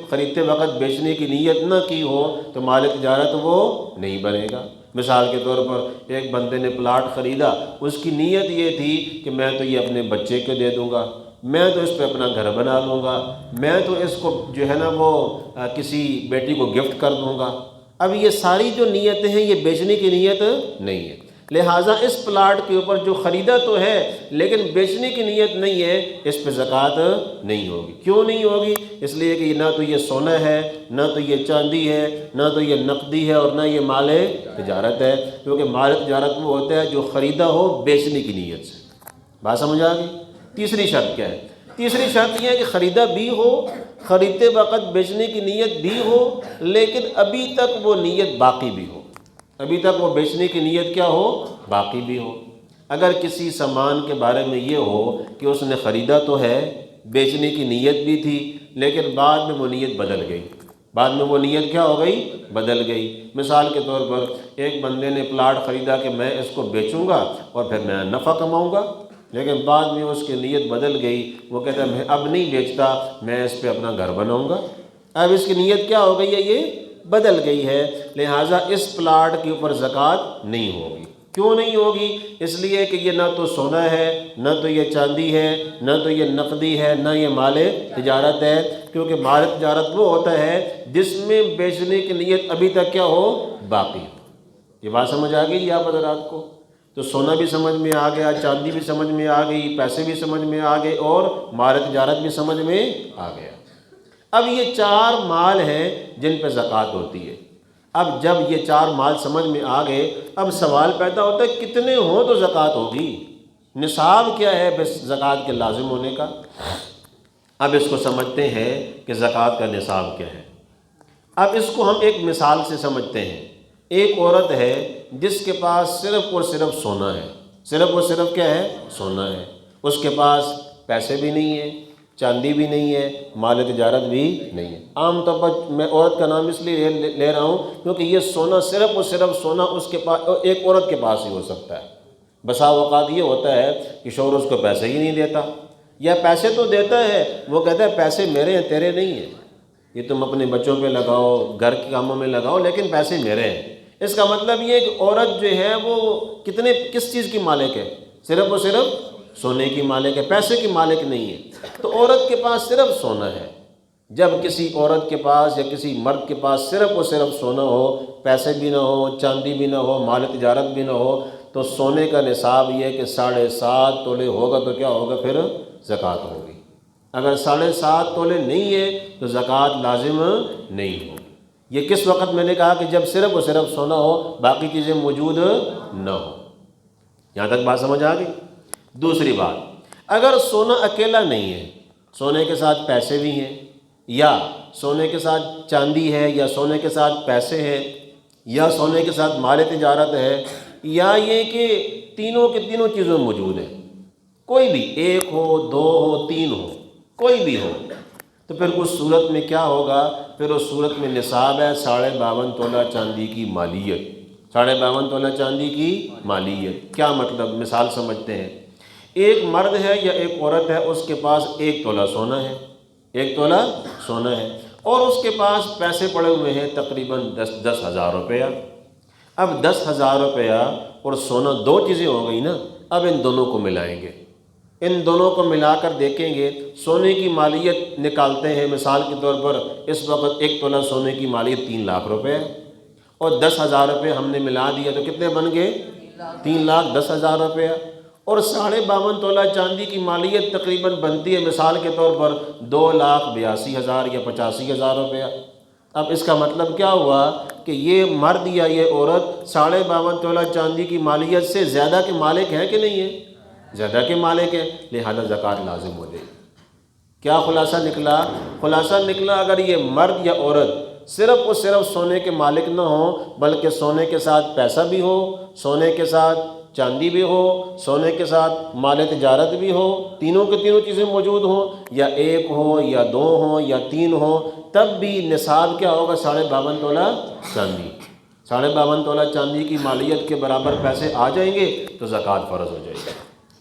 خریدتے وقت بیچنے کی نیت نہ کی ہو تو مال تجارت وہ نہیں بنے گا۔ مثال کے طور پر ایک بندے نے پلاٹ خریدا، اس کی نیت یہ تھی کہ میں تو یہ اپنے بچے کو دے دوں گا، میں تو اس پہ اپنا گھر بنا لوں گا، میں تو اس کو جو ہے نا وہ کسی بیٹی کو گفٹ کر دوں گا۔ اب یہ ساری جو نیتیں ہیں یہ بیچنے کی نیت نہیں ہے، لہٰذا اس پلاٹ کے اوپر جو خریدا تو ہے لیکن بیچنے کی نیت نہیں ہے، اس پہ زکوٰۃ نہیں ہوگی۔ کیوں نہیں ہوگی؟ اس لیے کہ نہ تو یہ سونا ہے، نہ تو یہ چاندی ہے، نہ تو یہ نقدی ہے، اور نہ یہ مال تجارت ہے، کیونکہ مال تجارت وہ ہوتا ہے جو خریدا ہو بیچنے کی نیت سے۔ بات سمجھ آ گئی؟ تیسری شرط کیا ہے؟ تیسری شرط یہ ہے کہ خریدا بھی ہو، خریدتے وقت بیچنے کی نیت بھی ہو، لیکن ابھی تک وہ نیت باقی بھی ہو، ابھی تک وہ بیچنے کی نیت کیا ہو؟ باقی بھی ہو۔ اگر کسی سامان کے بارے میں یہ ہو کہ اس نے خریدا تو ہے، بیچنے کی نیت بھی تھی، لیکن بعد میں وہ نیت بدل گئی، بعد میں وہ نیت کیا ہو گئی؟ بدل گئی۔ مثال کے طور پر ایک بندے نے پلاٹ خریدا کہ میں اس کو بیچوں گا اور پھر میں نفع کماؤں گا، لیکن بعد میں اس کی نیت بدل گئی، وہ کہتا ہے میں اب نہیں بیچتا، میں اس پہ اپنا گھر بناؤں گا۔ اب اس کی نیت کیا ہو گئی ہے؟ یہ بدل گئی ہے، لہٰذا اس پلاٹ کے اوپر زکوٰۃ نہیں ہوگی۔ کیوں نہیں ہوگی؟ اس لیے کہ یہ نہ تو سونا ہے، نہ تو یہ چاندی ہے، نہ تو یہ نقدی ہے، نہ یہ مال تجارت ہے، کیونکہ مال تجارت وہ ہوتا ہے جس میں بیچنے کی نیت ابھی تک کیا ہو؟ باقی ہو۔ یہ بات سمجھ آ گئی آپ حضرات کو؟ تو سونا بھی سمجھ میں آ گیا، چاندی بھی سمجھ میں آ گئی، پیسے بھی سمجھ میں آ گئے، اور مال تجارت بھی سمجھ میں آ گیا۔ اب یہ چار مال ہیں جن پہ زکوٰۃ ہوتی ہے۔ اب جب یہ چار مال سمجھ میں آ گئے، اب سوال پیدا ہوتا ہے کتنے ہوں تو زکوٰۃ ہوگی؟ نصاب کیا ہے بس زکوٰۃ کے لازم ہونے کا؟ اب اس کو سمجھتے ہیں کہ زکوٰۃ کا نصاب کیا ہے۔ اب اس کو ہم ایک مثال سے سمجھتے ہیں۔ ایک عورت ہے جس کے پاس صرف اور صرف سونا ہے، صرف اور صرف کیا ہے؟ سونا ہے، اس کے پاس پیسے بھی نہیں ہیں، چاندی بھی نہیں ہے، مال تجارت بھی نہیں ہے۔ عام طور پر میں عورت کا نام اس لیے لے رہا ہوں کیونکہ یہ سونا صرف اور صرف سونا اس کے پاس ایک عورت کے پاس ہی ہو سکتا ہے۔ بسا اوقات یہ ہوتا ہے کہ شوہر اس کو پیسے ہی نہیں دیتا، یا پیسے تو دیتا ہے، وہ کہتا ہے پیسے میرے ہیں تیرے نہیں ہیں، یہ تم اپنے بچوں پہ لگاؤ، گھر کے کاموں میں لگاؤ، لیکن پیسے میرے ہیں۔ اس کا مطلب یہ کہ عورت جو ہے وہ کس چیز کی مالک ہے؟ صرف اور صرف سونے کی مالک ہے، پیسے کی مالک نہیں ہے۔ تو عورت کے پاس صرف سونا ہے۔ جب کسی عورت کے پاس یا کسی مرد کے پاس صرف اور صرف سونا ہو، پیسے بھی نہ ہو، چاندی بھی نہ ہو، مال تجارت بھی نہ ہو، تو سونے کا نصاب یہ کہ 7.5 تولے ہوگا تو کیا ہوگا؟ پھر زکوٰۃ ہوگی۔ اگر 7.5 تولے نہیں ہے تو زکوٰۃ لازم نہیں ہوگی۔ یہ کس وقت میں نے کہا کہ جب صرف اور صرف سونا ہو، باقی چیزیں موجود نہ ہو۔ یہاں تک بات سمجھ آ گئی؟ دوسری بات، اگر سونا اکیلا نہیں ہے، سونے کے ساتھ پیسے بھی ہیں، یا سونے کے ساتھ چاندی ہے، یا سونے کے ساتھ پیسے ہیں، یا سونے کے ساتھ مال تجارت ہے، یا یہ کہ تینوں کی تینوں چیزیں موجود ہیں، کوئی بھی ایک ہو، 2 ہو، 3 ہو، کوئی بھی ہو، تو پھر اس صورت میں کیا ہوگا؟ پھر اس صورت میں نصاب ہے 52.5 تولہ چاندی کی مالیت۔ 52.5 تولہ چاندی کی مالیت کیا مطلب؟ مثال سمجھتے ہیں۔ ایک مرد ہے یا ایک عورت ہے، اس کے پاس 1 تولہ سونا ہے، 1 تولہ سونا ہے، اور اس کے پاس پیسے پڑے ہوئے ہیں تقریباً 10,000 روپیہ۔ اب 10,000 روپیہ اور سونا 2 چیزیں ہو گئی نا، اب ان دونوں کو ملائیں گے، ان دونوں کو ملا کر دیکھیں گے۔ سونے کی مالیت نکالتے ہیں، مثال کے طور پر اس وقت 1 تولہ سونے کی مالیت 3 لاکھ روپے ہے، اور 10,000 روپے ہم نے ملا دیا تو کتنے بن گئے؟ 3,10,000 روپیہ، اور 52.5 تولہ چاندی کی مالیت تقریباً بنتی ہے مثال کے طور پر 2,82,000 یا 85,000 روپیہ۔ اب اس کا مطلب کیا ہوا کہ یہ مرد یا یہ عورت 52.5 تولہ چاندی کی مالیت سے زیادہ کے مالک ہیں کہ نہیں ہیں؟ زیادہ کے مالک ہیں، لہذا زکوٰۃ لازم ہو جائے گی۔ کیا خلاصہ نکلا؟ خلاصہ نکلا اگر یہ مرد یا عورت صرف اور صرف سونے کے مالک نہ ہوں، بلکہ سونے کے ساتھ پیسہ بھی ہو، سونے کے ساتھ چاندی بھی ہو، سونے کے ساتھ مال تجارت بھی ہو، تینوں کے تینوں چیزیں موجود ہوں، یا ایک ہو یا دو ہوں یا تین ہوں، تب بھی نصاب کیا ہوگا؟ 52.5 تولہ چاندی۔ 52.5 تولہ چاندی کی مالیت کے برابر پیسے آ جائیں گے تو زکوٰۃ فرض ہو جائے گی۔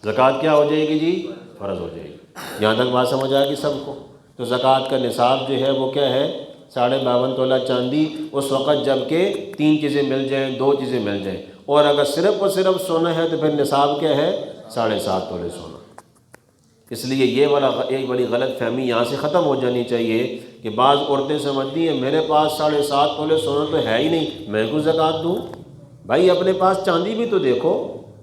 زکوٰۃ کیا ہو جائے گی جی؟ فرض ہو جائے گی۔ یہاں تک بات سمجھ آئے گی سب کو؟ تو زکوٰۃ کا نصاب جو ہے وہ کیا ہے؟ 52.5 تولہ چاندی، اس وقت جب کہ 3 چیزیں مل جائیں، 2 چیزیں مل جائیں، اور اگر صرف اور صرف سونا ہے تو پھر نصاب کیا ہے؟ 7.5 تولے سونا۔ اس لیے یہ والا ایک بڑی غلط فہمی یہاں سے ختم ہو جانی چاہیے کہ بعض عورتیں سمجھتی ہیں میرے پاس 7.5 تولے سونا تو ہے ہی نہیں، میں کیوں زکوٰۃ دوں؟ بھائی اپنے پاس چاندی بھی تو دیکھو،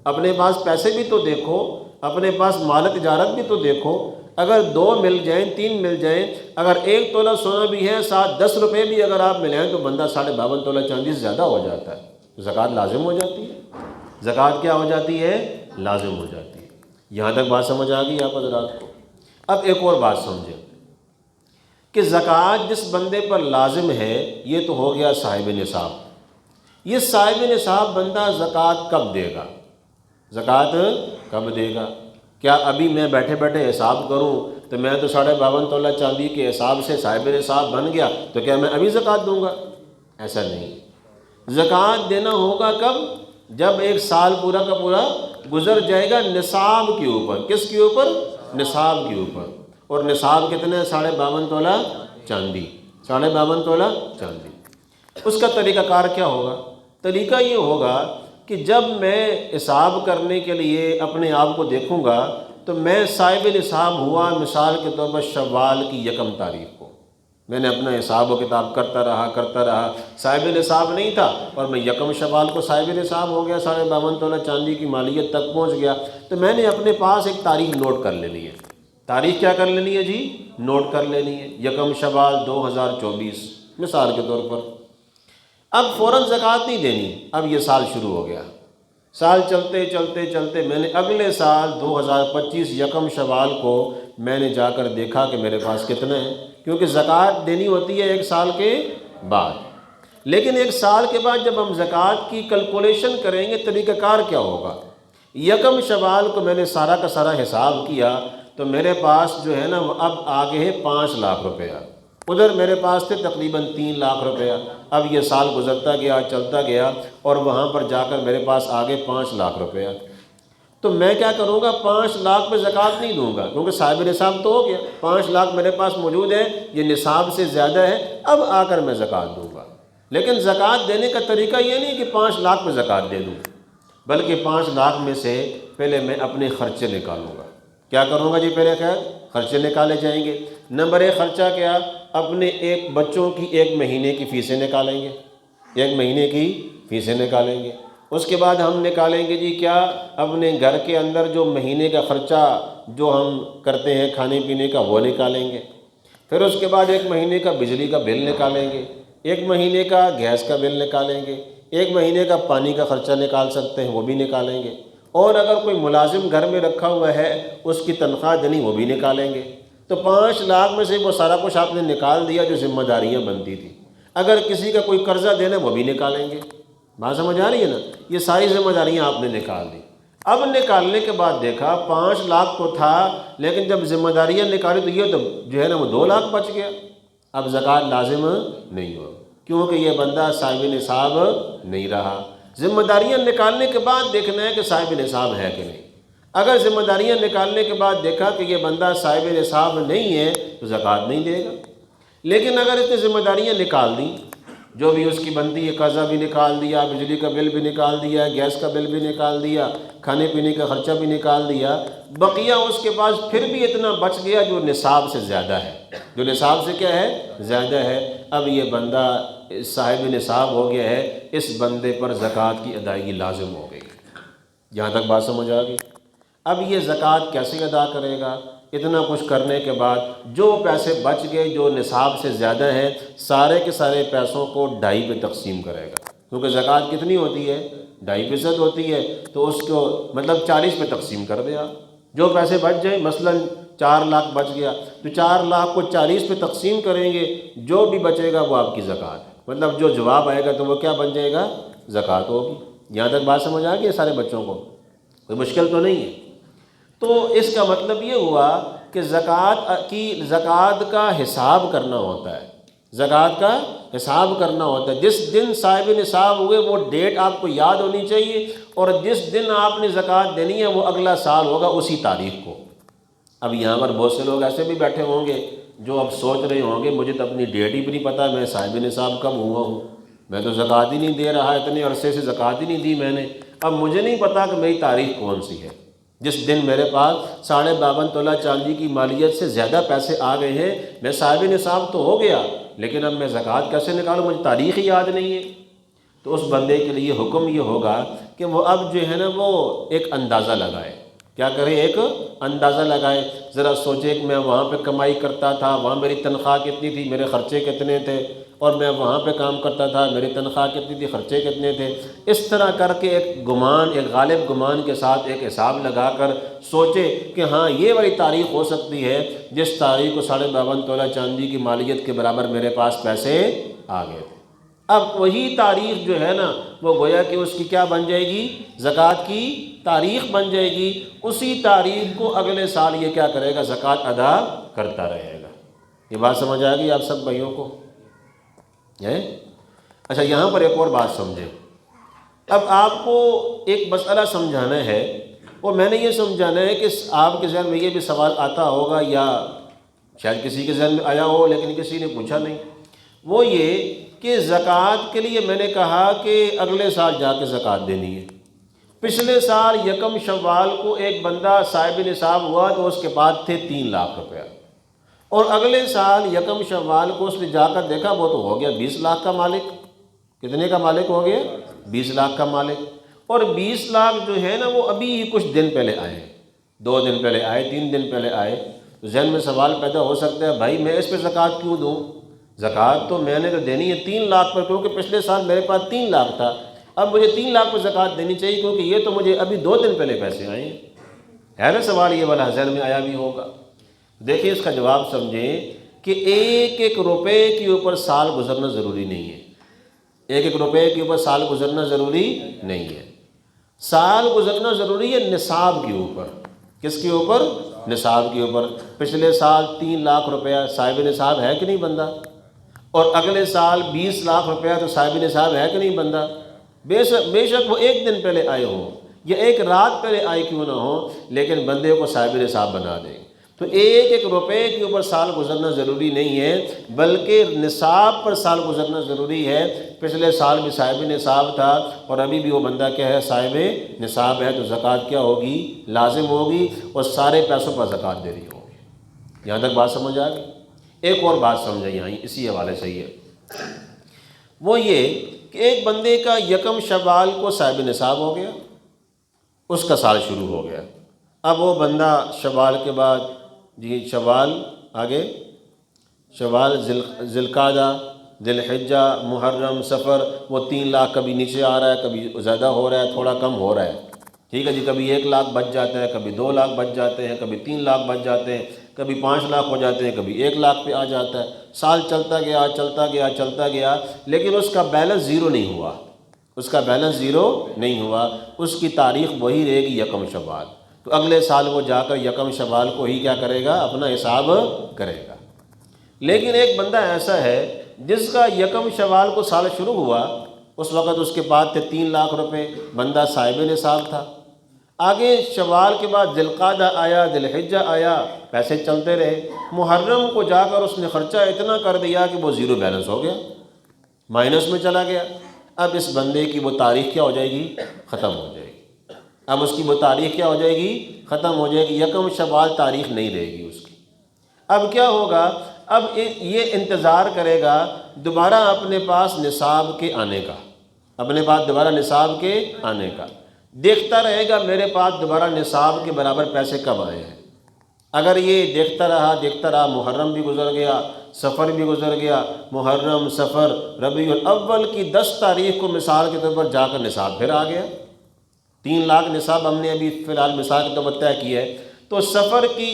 اپنے پاس پیسے بھی تو دیکھو، اپنے پاس مال تجارت بھی تو دیکھو۔ اگر 2 مل جائیں، 3 مل جائیں، اگر 1 تولہ سونا بھی ہے، 10 روپے بھی اگر آپ ملیں تو بندہ 52.5 تولہ چاندی سے زیادہ ہو جاتا ہے، زکوٰۃ لازم ہو جاتی ہے۔ زکوٰۃ کیا ہو جاتی ہے؟ لازم ہو جاتی ہے۔ یہاں تک بات سمجھ آ گئی آپ حضرات کو؟ اب ایک اور بات سمجھیں کہ زکوٰۃ جس بندے پر لازم ہے یہ تو ہو گیا صاحب نصاب۔ یہ صاحب نصاب بندہ زکوٰۃ کب دے گا؟ زکوٰۃ کب دے گا؟ کیا ابھی میں بیٹھے بیٹھے حساب کروں تو میں تو 52.5 تولہ چاندی کے حساب سے صاحب نصاب بن گیا تو کیا میں ابھی زکوٰۃ دوں گا؟ ایسا نہیں۔ زکوٰۃ دینا ہوگا کب؟ جب 1 سال پورا کا پورا گزر جائے گا نصاب کے اوپر۔ کس کے اوپر؟ نصاب کے اوپر۔ اور نصاب کتنے؟ 52.5 تولہ چاندی۔ 52.5 تولہ چاندی۔ اس کا طریقہ کار کیا ہوگا؟ طریقہ یہ ہوگا کہ جب میں حساب کرنے کے لیے اپنے آپ کو دیکھوں گا تو میں صاحب نصاب ہوا مثال کے طور پر شوال کی 1 تاریخ کو، میں نے اپنا حساب و کتاب کرتا رہا، صاحب نصاب نہیں تھا اور میں 1 شوال کو صاحب نصاب ہو گیا، 52.5 تولہ چاندی کی مالیت تک پہنچ گیا، تو میں نے اپنے پاس ایک تاریخ نوٹ کر لینی ہے۔ تاریخ کیا کر لینی ہے جی؟ نوٹ کر لینی ہے، 1 شوال 2024 مثال کے طور پر۔ اب فوراً زکوٰۃ نہیں دینی، اب یہ سال شروع ہو گیا، سال چلتے چلتے چلتے میں نے اگلے سال 2025 1 شوال کو میں نے جا کر دیکھا کہ میرے پاس کتنے ہیں، کیونکہ زکوٰۃ دینی ہوتی ہے 1 سال کے بعد۔ لیکن 1 سال کے بعد جب ہم زکوٰۃ کی کیلکولیشن کریں گے طریقہ کار کیا ہوگا؟ 1 شوال کو میں نے سارا کا سارا حساب کیا تو میرے پاس جو ہے نا اب آگے ہے 5 لاکھ روپیہ، ادھر میرے پاس تھے تقریباً 3 لاکھ روپیہ۔ اب یہ سال گزرتا گیا، چلتا گیا، اور وہاں پر جا کر میرے پاس آگے 5 لاکھ روپیہ۔ تو میں کیا کروں گا؟ 5 لاکھ پہ زکوٰۃ نہیں دوں گا، کیونکہ صاحب نصاب تو ہو گیا، 5 لاکھ میرے پاس موجود ہے، یہ نصاب سے زیادہ ہے، اب آ کر میں زکوٰۃ دوں گا۔ لیکن زکوٰۃ دینے کا طریقہ یہ نہیں کہ 5 لاکھ پہ زکوٰۃ دے دوں، بلکہ 5 لاکھ میں سے پہلے میں اپنے خرچے نکالوں گا۔ کیا کروں گا جی؟ پہلے خیر خرچے نکالے جائیں گے۔ نمبر 1 خرچہ کیا؟ اپنے ایک بچوں کی 1 مہینے کی فیسیں نکالیں گے، 1 مہینے کی فیسیں نکالیں گے۔ اس کے بعد ہم نکالیں گے جی کیا؟ اپنے گھر کے اندر جو مہینے کا خرچہ جو ہم کرتے ہیں کھانے پینے کا وہ نکالیں گے۔ پھر اس کے بعد 1 مہینے کا بجلی کا بل نکالیں گے، 1 مہینے کا گیس کا بل نکالیں گے، 1 مہینے کا پانی کا خرچہ نکال سکتے ہیں وہ بھی نکالیں گے، اور اگر کوئی ملازم گھر میں رکھا ہوا ہے اس کی تنخواہ دینی وہ بھی نکالیں گے۔ تو 5 لاکھ میں سے وہ سارا کچھ آپ نے نکال دیا جو ذمہ داریاں بنتی تھیں۔ اگر کسی کا کوئی قرضہ دینا وہ بھی نکالیں گے۔ بات سمجھ آ رہی ہے نا؟ یہ ساری ذمہ داریاں آپ نے نکال دی۔ اب نکالنے کے بعد دیکھا 5 لاکھ تو تھا، لیکن جب ذمہ داریاں نکالی تو یہ تو جو ہے نا وہ 2 لاکھ بچ گیا۔ اب زکوٰۃ لازم نہیں ہو، کیونکہ یہ بندہ صاحب نصاب نہیں رہا۔ ذمہ داریاں نکالنے کے بعد دیکھنا ہے کہ صاحب نصاب ہے کہ نہیں۔ اگر ذمہ داریاں نکالنے کے بعد دیکھا کہ یہ بندہ صاحب نصاب نہیں ہے تو زکوٰۃ نہیں دے گا۔ لیکن اگر اس نے ذمہ داریاں نکال دیں، جو بھی اس کی بنتی ہے، قرضہ بھی نکال دیا، بجلی کا بل بھی نکال دیا، گیس کا بل بھی نکال دیا، کھانے پینے کا خرچہ بھی نکال دیا، بقیہ اس کے پاس پھر بھی اتنا بچ گیا جو نصاب سے زیادہ ہے، جو نصاب سے کیا ہے؟ زیادہ ہے، اب یہ بندہ صاحب نصاب ہو گیا ہے، اس بندے پر زکوٰۃ کی ادائیگی لازم ہو گئی۔ یہاں تک بات سمجھ آ گئی؟ اب یہ زکوٰۃ کیسے ادا کرے گا؟ اتنا کچھ کرنے کے بعد جو پیسے بچ گئے جو نصاب سے زیادہ ہیں، سارے کے سارے پیسوں کو 2.5 پہ تقسیم کرے گا، کیونکہ زکوٰۃ کتنی ہوتی ہے؟ 2.5% ہوتی ہے، تو اس کو مطلب 40 پہ تقسیم کر دیا۔ جو پیسے بچ جائیں، مثلاً 4 لاکھ بچ گیا تو 4 لاکھ کو 40 پہ تقسیم کریں گے، جو بھی بچے گا وہ آپ کی زکوٰۃ ہے، مطلب جو جواب آئے گا تو وہ کیا بن جائے گا؟ زکوٰۃ ہوگی۔ یہاں تک بات سمجھ آ گئی سارے بچوں کو؟ کوئی مشکل تو نہیں ہے؟ تو اس کا مطلب یہ ہوا کہ زکوٰۃ کا حساب کرنا ہوتا ہے، زکوٰۃ کا حساب کرنا ہوتا ہے۔ جس دن صاحب نصاب ہوئے وہ ڈیٹ آپ کو یاد ہونی چاہیے، اور جس دن آپ نے زکوٰۃ دینی ہے وہ اگلا سال ہوگا اسی تاریخ کو۔ اب یہاں پر بہت سے لوگ ایسے بھی بیٹھے ہوں گے جو اب سوچ رہے ہوں گے مجھے تو اپنی ڈیٹ ہی بھی نہیں پتہ، میں صاحب نصاب کب ہوا ہوں، میں تو زکوٰۃ ہی نہیں دے رہا، اتنے عرصے سے زکوٰۃ ہی نہیں دی میں نے، اب مجھے نہیں پتہ کہ میری تاریخ کون سی ہے۔ جس دن میرے پاس 52.5 تولہ چاندی کی مالیت سے زیادہ پیسے آ گئے ہیں، میں صاحب نصاب تو ہو گیا، لیکن اب میں زکوٰۃ کیسے نکالوں، مجھے تاریخ ہی یاد نہیں ہے۔ تو اس بندے کے لیے حکم یہ ہوگا کہ وہ اب جو ہے نا وہ ایک اندازہ لگائے۔ کیا کرے؟ ایک اندازہ لگائے، ذرا سوچے کہ میں وہاں پہ کمائی کرتا تھا، وہاں میری تنخواہ کتنی تھی، میرے خرچے کتنے تھے، اور میں وہاں پہ کام کرتا تھا، میری تنخواہ کتنی تھی، خرچے کتنے تھے۔ اس طرح کر کے ایک غالب گمان کے ساتھ ایک حساب لگا کر سوچے کہ ہاں یہ والی تاریخ ہو سکتی ہے جس تاریخ کو 52.5 تولہ چاندی کی مالیت کے برابر میرے پاس پیسے آ گئے تھے۔ اب وہی تاریخ جو ہے نا وہ گویا کہ اس کی کیا بن جائے گی؟ زکوٰۃ کی تاریخ بن جائے گی۔ اسی تاریخ کو اگلے سال یہ کیا کرے گا؟ زکوٰۃ ادا کرتا رہے گا۔ یہ بات سمجھ آ گئی آپ سب بھائیوں کو؟ اچھا، یہاں پر ایک اور بات سمجھیں۔ اب آپ کو ایک مسئلہ سمجھانا ہے، اور میں نے یہ سمجھانا ہے کہ آپ کے ذہن میں یہ بھی سوال آتا ہوگا، یا شاید کسی کے ذہن میں آیا ہو لیکن کسی نے پوچھا نہیں، وہ یہ کہ زکوٰۃ کے لیے میں نے کہا کہ اگلے سال جا کے زکوٰۃ دینی ہے۔ پچھلے سال 1 شوال کو ایک بندہ صاحب نصاب ہوا تو اس کے پاس تھے 3 لاکھ روپیہ، اور اگلے سال 1 شوال کو اس نے جا کر دیکھا وہ تو ہو گیا 20 لاکھ کا مالک۔ کتنے کا مالک ہو گیا؟ 20 لاکھ کا مالک۔ اور 20 لاکھ جو ہے نا وہ ابھی کچھ دن پہلے آئے، 2 دن پہلے آئے، 3 دن پہلے آئے، تو ذہن میں سوال پیدا ہو سکتا ہے بھائی میں اس پہ زکوٰۃ کیوں دوں؟ زکوٰۃ تو میں نے تو دینی ہے 3 لاکھ پر، کیونکہ پچھلے سال میرے پاس 3 لاکھ تھا، اب مجھے 3 لاکھ پر زکوٰۃ دینی چاہیے کیونکہ یہ تو مجھے ابھی 2 دن پہلے پیسے آئے ہیں۔ ہے نا سوال یہ والا ذہن میں آیا بھی ہوگا؟ دیکھیں اس کا جواب سمجھیں کہ ایک روپے کے اوپر سال گزرنا ضروری نہیں ہے، 1 روپے کے اوپر سال گزرنا ضروری نہیں ہے۔ سال گزرنا ضروری ہے نصاب کے اوپر۔ کس کے اوپر؟ نصاب کے اوپر۔ پچھلے سال 3 لاکھ روپیہ صاحب نصاب ہے کہ نہیں بندہ، اور اگلے سال 20 لاکھ روپیہ تو صاحب نصاب ہے کہ نہیں بندہ؟ بے شک وہ 1 دن پہلے آئے ہوں یا 1 رات پہلے آئے کیوں نہ ہو، لیکن بندے کو صاحب نصاب بنا دیں۔ تو 1 روپے کے اوپر سال گزرنا ضروری نہیں ہے، بلکہ نصاب پر سال گزرنا ضروری ہے۔ پچھلے سال بھی صاحب نصاب تھا اور ابھی بھی وہ بندہ کیا ہے؟ صاحب نصاب ہے، تو زکوٰۃ کیا ہوگی؟ لازم ہوگی، اور سارے پیسوں پر زکوٰۃ دینی ہوگی۔ یہاں تک بات سمجھ آ گئی؟ ایک اور بات سمجھیں یہاں اسی حوالے سے ہے، وہ یہ کہ ایک بندے کا 1 شوال کو صاحب نصاب ہو گیا، اس کا سال شروع ہو گیا۔ اب وہ بندہ شوال کے بعد شوال آگے شوال، ذوالقعدہ، ذی الحجہ، محرم، سفر، وہ 3 لاکھ کبھی نیچے آ رہا ہے، کبھی زیادہ ہو رہا ہے، تھوڑا کم ہو رہا ہے، ٹھیک ہے جی، کبھی 1 لاکھ بچ جاتا ہے، کبھی 2 لاکھ بچ جاتے ہیں، کبھی 3 لاکھ بچ جاتے ہیں، کبھی 5 لاکھ ہو جاتے ہیں، کبھی 1 لاکھ پہ آ جاتا ہے۔ سال چلتا گیا چلتا گیا چلتا گیا، لیکن اس کا بیلنس 0 نہیں ہوا، اس کا بیلنس 0 نہیں ہوا، اس کی تاریخ وہی رہے گی 1 شوال۔ تو اگلے سال وہ جا کر 1 شوال کو ہی کیا کرے گا؟ اپنا حساب کرے گا۔ لیکن ایک بندہ ایسا ہے جس کا 1 شوال کو سال شروع ہوا، اس وقت اس کے پاس تھے 3 لاکھ روپے، بندہ صاحب نصاب تھا۔ آگے شوال کے بعد ذوالقعدہ آیا، ذی الحجہ آیا، پیسے چلتے رہے، محرم کو جا کر اس نے خرچہ اتنا کر دیا کہ وہ 0 بیلنس ہو گیا، مائنس میں چلا گیا۔ اب اس بندے کی وہ تاریخ کیا ہو جائے گی؟ ختم ہو جائے گی۔ اب اس کی وہ تاریخ کیا ہو جائے گی؟ ختم ہو جائے گی، 1 شوال تاریخ نہیں رہے گی اس کی۔ اب کیا ہوگا؟ اب یہ انتظار کرے گا دوبارہ اپنے پاس نصاب کے آنے کا، اپنے پاس دوبارہ نصاب کے آنے کا۔ دیکھتا رہے گا میرے پاس دوبارہ نصاب کے برابر پیسے کب آئے ہیں۔ اگر یہ دیکھتا رہا محرم بھی گزر گیا، سفر بھی گزر گیا، محرم، سفر، ربیع الاول کی 10 تاریخ کو مثال کے طور پر جا کر نصاب پھر آ گیا، 3 لاکھ نصاب ہم نے ابھی فی الحال مثال کے طور پر طے کی ہے، تو سفر کی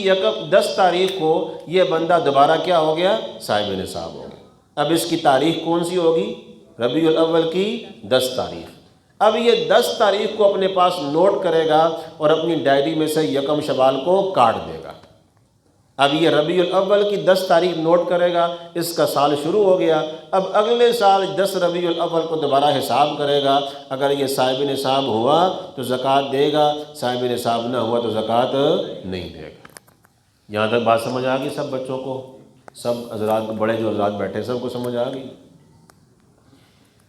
10 تاریخ کو یہ بندہ دوبارہ کیا ہو گیا؟ صاحب نصاب ہو گیا۔ اب اس کی تاریخ کون سی ہوگی؟ ربیع الاول کی 10 تاریخ۔ اب یہ 10 تاریخ کو اپنے پاس نوٹ کرے گا اور اپنی ڈائری میں سے 1 شوال کو کاٹ دے گا۔ اب یہ ربیع الاول کی 10 تاریخ نوٹ کرے گا، اس کا سال شروع ہو گیا۔ اب اگلے سال 10 ربیع الاول کو دوبارہ حساب کرے گا، اگر یہ صاحب نصاب ہوا تو زکوٰۃ دے گا، صاحب نصاب نہ ہوا تو زکوٰۃ نہیں دے گا۔ یہاں تک بات سمجھ آ گئی سب بچوں کو؟ سب حضرات، بڑے جو حضرات بیٹھے سب کو سمجھ آ گئی؟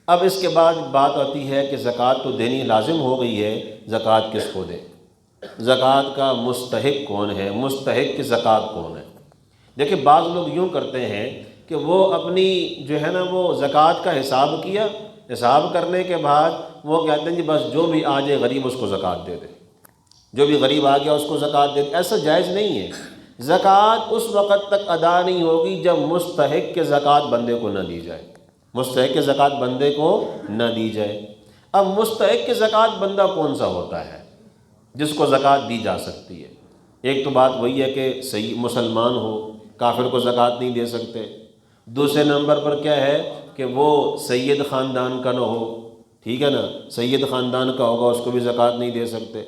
اب اس کے بعد بات آتی ہے کہ زکوٰۃ تو دینی لازم ہو گئی ہے، زکوٰۃ کس کو دے؟ زکوٰۃ کا مستحق کون ہے؟ مستحق کی زکوٰۃ کون ہے؟ دیکھیں بعض لوگ یوں کرتے ہیں کہ وہ اپنی جو ہے نا وہ زکوٰۃ کا حساب کیا، حساب کرنے کے بعد وہ کہتے ہیں جی بس جو بھی آ جائے غریب اس کو زکوٰۃ دے دے، جو بھی غریب آ گیا اس کو زکوٰۃ دے دے۔ ایسا جائز نہیں ہے۔ زکوٰۃ اس وقت تک ادا نہیں ہوگی جب مستحق کے زکوٰۃ بندے کو نہ دی جائے، مستحق کے زکوٰۃ بندے کو نہ دی جائے۔ اب مستحق کے زکوٰۃ بندہ کون سا ہوتا ہے جس کو زکوٰۃ دی جا سکتی ہے؟ ایک تو بات وہی ہے کہ صحیح مسلمان ہو، کافر کو زکوٰۃ نہیں دے سکتے۔ دوسرے نمبر پر کیا ہے کہ وہ سید خاندان کا نہ ہو، ٹھیک ہے نا، سید خاندان کا ہوگا اس کو بھی زکوٰۃ نہیں دے سکتے۔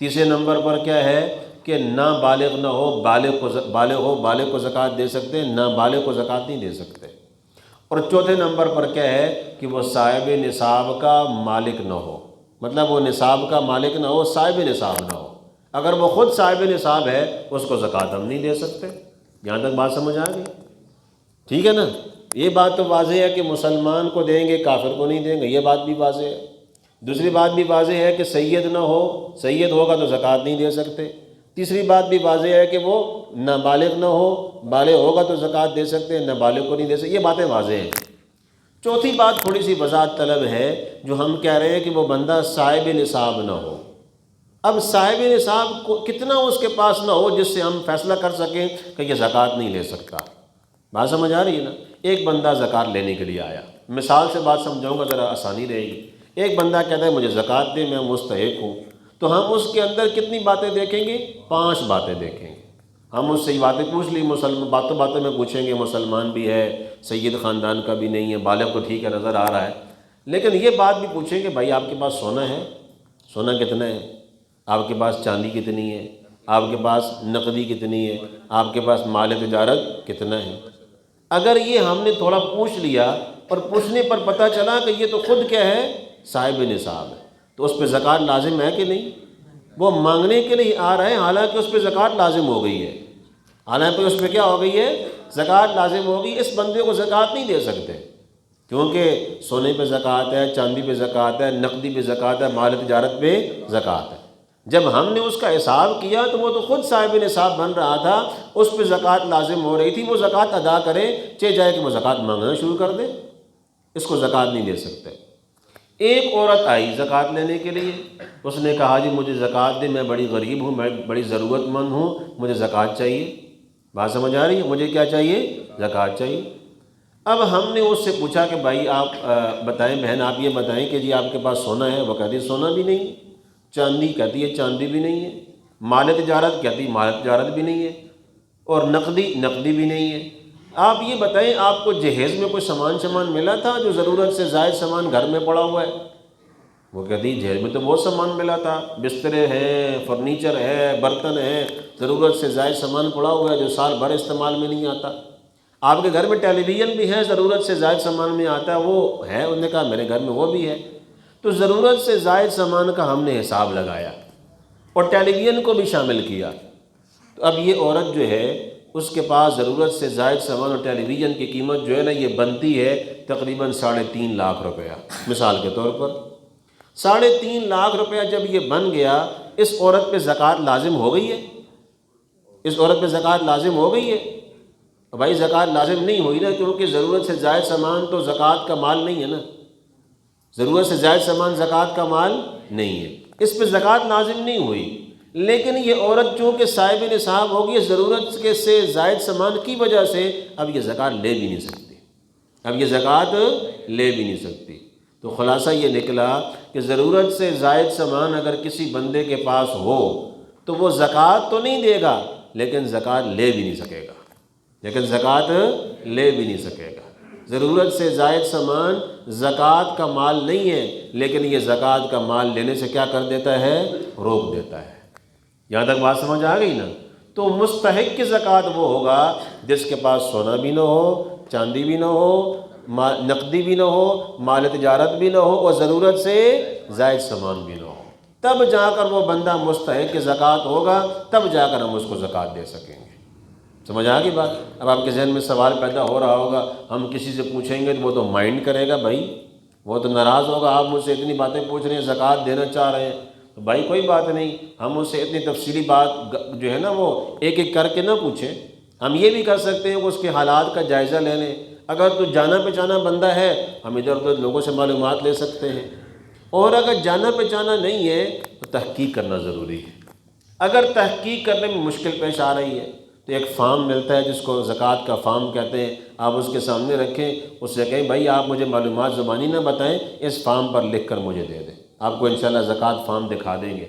تیسرے نمبر پر کیا ہے کہ نابالغ نہ ہو، بالغ کو زکوٰۃ دے سکتے، نابالغ کو زکوٰۃ نہیں دے سکتے۔ اور چوتھے نمبر پر کیا ہے کہ وہ صاحب نصاب کا مالک نہ ہو، مطلب وہ نصاب کا مالک نہ ہو، صاحب نصاب نہ ہو۔ اگر وہ خود صاحب نصاب ہے اس کو زکوٰۃ ہم نہیں دے سکتے۔ یہاں تک بات سمجھ آ گئی؟ ٹھیک ہے نا؟ یہ بات تو واضح ہے کہ مسلمان کو دیں گے، کافر کو نہیں دیں گے، یہ بات بھی واضح ہے۔ دوسری بات بھی واضح ہے کہ سید نہ ہو، سید ہوگا تو زکوٰۃ نہیں دے سکتے۔ تیسری بات بھی واضح ہے کہ وہ نابالغ نہ ہو، بالغ ہوگا تو زکوٰۃ دے سکتے، نابالغ کو نہیں دے سکتے۔ یہ باتیں واضح ہیں۔ چوتھی بات تھوڑی سی وضاحت طلب ہے، جو ہم کہہ رہے ہیں کہ وہ بندہ صاحب نصاب نہ ہو۔ اب صاحب نصاب کو کتنا اس کے پاس نہ ہو جس سے ہم فیصلہ کر سکیں کہ یہ زکوٰۃ نہیں لے سکتا۔ بات سمجھ آ رہی ہے نا؟ ایک بندہ زکوٰۃ لینے کے لیے آیا، مثال سے بات سمجھاؤں گا ذرا آسانی رہے گی۔ ایک بندہ کہتا ہے مجھے زکوٰۃ دے، میں مستحق ہوں، تو ہم اس کے اندر کتنی باتیں دیکھیں گے؟ 5 باتیں دیکھیں گے۔ ہم اس سے یہ باتیں پوچھ لی، باتوں میں پوچھیں گے، مسلمان بھی ہے، سید خاندان کا بھی نہیں ہے، بالغ تو ٹھیک ہے نظر آ رہا ہے، لیکن یہ بات بھی پوچھیں گے بھائی آپ کے پاس سونا ہے؟ سونا کتنا ہے؟ آپ کے پاس چاندی کتنی ہے؟ آپ کے پاس نقدی کتنی ہے؟ آپ کے پاس مال تجارت کتنا ہے؟ اگر یہ ہم نے تھوڑا پوچھ لیا اور پوچھنے پر پتہ چلا کہ یہ تو خود کیا ہے؟ صاحب نصاب ہے، تو اس پہ زکوٰۃ لازم ہے کہ نہیں؟ وہ مانگنے کے لیے آ رہے ہیں، حالانکہ اس پہ زکوٰۃ لازم ہو گئی ہے، حالانکہ اس پہ کیا ہو گئی ہے؟ زکوٰۃ لازم ہو گئی۔ اس بندے کو زکوٰۃ نہیں دے سکتے کیونکہ سونے پہ زکوٰۃ ہے، چاندی پہ زکوٰۃ ہے، نقدی پہ زکوٰۃ ہے، مال تجارت پہ زکوٰۃ ہے۔ جب ہم نے اس کا حساب کیا تو وہ تو خود صاحب نصاب بن رہا تھا، اس پہ زکوٰۃ لازم ہو رہی تھی، وہ زکوٰۃ ادا کرے، چاہے جائے کہ وہ زکوٰۃ مانگنا شروع کر دے، اس کو زکوٰۃ نہیں دے سکتے۔ ایک عورت آئی زکوٰۃ لینے کے لیے، اس نے کہا جی مجھے زکوٰۃ دے، میں بڑی غریب ہوں، میں بڑی ضرورت مند ہوں، مجھے زکوٰۃ چاہیے۔ بات سمجھ آ رہی ہے؟ مجھے کیا چاہیے؟ زکوٰۃ چاہیے۔ اب ہم نے اس سے پوچھا کہ بھائی آپ بتائیں بہن، آپ یہ بتائیں کہ جی آپ کے پاس سونا ہے؟ وہ کہتی ہے سونا بھی نہیں ہے۔ چاندی کہتی ہے چاندی بھی نہیں ہے۔ مال تجارت کہتی مال تجارت بھی نہیں ہے۔ اور نقدی بھی نہیں ہے۔ آپ یہ بتائیں آپ کو جہیز میں کوئی سامان ملا تھا جو ضرورت سے زائد سامان گھر میں پڑا ہوا ہے؟ وہ کہتی جہیز میں تو بہت سامان ملا تھا، بسترے ہیں، فرنیچر ہے، برتن ہیں، ضرورت سے زائد سامان پڑا ہوا ہے جو سال بھر استعمال میں نہیں آتا۔ آپ کے گھر میں ٹیلی ویژن بھی ہے، ضرورت سے زائد سامان میں آتا ہے، وہ ہے؟ انہوں نے کہا میرے گھر میں وہ بھی ہے۔ تو ضرورت سے زائد سامان کا ہم نے حساب لگایا اور ٹیلی ویژن کو بھی شامل کیا۔ تو اب یہ عورت جو ہے اس کے پاس ضرورت سے زائد سامان اور ٹیلی ویژن کی قیمت جو ہے نا یہ بنتی ہے تقریباً 3.5 لاکھ روپیہ، مثال کے طور پر 3.5 لاکھ روپیہ جب یہ بن گیا، اس عورت پہ زکوٰۃ لازم ہو گئی ہے؟ اس عورت پہ زکوٰۃ لازم ہو گئی ہے؟ بھائی زکوٰۃ لازم نہیں ہوئی نا، کیونکہ ضرورت سے زائد سامان تو زکوٰۃ کا مال نہیں ہے نا، ضرورت سے زائد سامان زکوٰۃ کا مال نہیں ہے۔ اس پہ زکوٰۃ لازم نہیں ہوئی، لیکن یہ عورت چونکہ صاحب نصاب ہوگی ضرورت کے سے زائد سامان کی وجہ سے اب یہ زکوٰۃ لے بھی نہیں سکتی، اب یہ زکوٰۃ لے بھی نہیں سکتی۔ تو خلاصہ یہ نکلا کہ ضرورت سے زائد سامان اگر کسی بندے کے پاس ہو تو وہ زکوٰۃ تو نہیں دے گا لیکن زکوٰۃ لے بھی نہیں سکے گا، لیکن زکوٰۃ لے بھی نہیں سکے گا۔ ضرورت سے زائد سامان زکوٰۃ کا مال نہیں ہے، لیکن یہ زکوٰۃ کا مال لینے سے کیا کر دیتا ہے؟ روک دیتا ہے۔ یہاں تک بات سمجھ آ گئی نا؟ تو مستحق کی زکوٰۃ وہ ہوگا جس کے پاس سونا بھی نہ ہو، چاندی بھی نہ ہو، نقدی بھی نہ ہو، مال تجارت بھی نہ ہو، اور ضرورت سے زائد سامان بھی نہ ہو، تب جا کر وہ بندہ مستحق کی زکوٰۃ ہوگا، تب جا کر ہم اس کو زکوٰۃ دے سکیں گے۔ سمجھ آ گئی بات؟ اب آپ کے ذہن میں سوال پیدا ہو رہا ہوگا، ہم کسی سے پوچھیں گے تو وہ تو مائنڈ کرے گا، بھائی وہ تو ناراض ہوگا، آپ مجھ سے اتنی باتیں پوچھ رہے ہیں، زکوٰۃ دینا چاہ رہے ہیں، تو بھائی کوئی بات نہیں، ہم اس سے اتنی تفصیلی بات جو ہے نا وہ ایک ایک کر کے نہ پوچھیں، ہم یہ بھی کر سکتے ہیں کہ اس کے حالات کا جائزہ لے لیں۔ اگر تو جانا پہچانا بندہ ہے ہم ادھر ادھر لوگوں سے معلومات لے سکتے ہیں، اور اگر جانا پہچانا نہیں ہے تو تحقیق کرنا ضروری ہے۔ اگر تحقیق کرنے میں مشکل پیش آ رہی ہے تو ایک فارم ملتا ہے جس کو زکوٰۃ کا فارم کہتے ہیں، آپ اس کے سامنے رکھیں، اس سے کہیں بھائی آپ مجھے معلومات زبانی نہ بتائیں، اس فارم پر لکھ کر مجھے دے دیں، آپ کو انشاءاللہ زکوٰۃ فارم دکھا دیں گے۔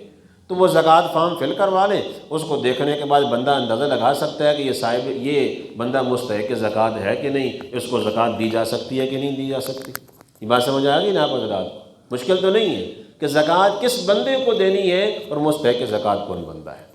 تو وہ زکوٰۃ فارم فل کروا لیں، اس کو دیکھنے کے بعد بندہ اندازہ لگا سکتا ہے کہ یہ بندہ مستحق زکوٰۃ ہے کہ نہیں، اس کو زکوٰۃ دی جا سکتی ہے کہ نہیں دی جا سکتی۔ یہ بات سمجھ آ گئی نا آپ حضرات؟ مشکل تو نہیں ہے کہ زکوٰۃ کس بندے کو دینی ہے اور مستحق زکوٰۃ کون بندہ ہے۔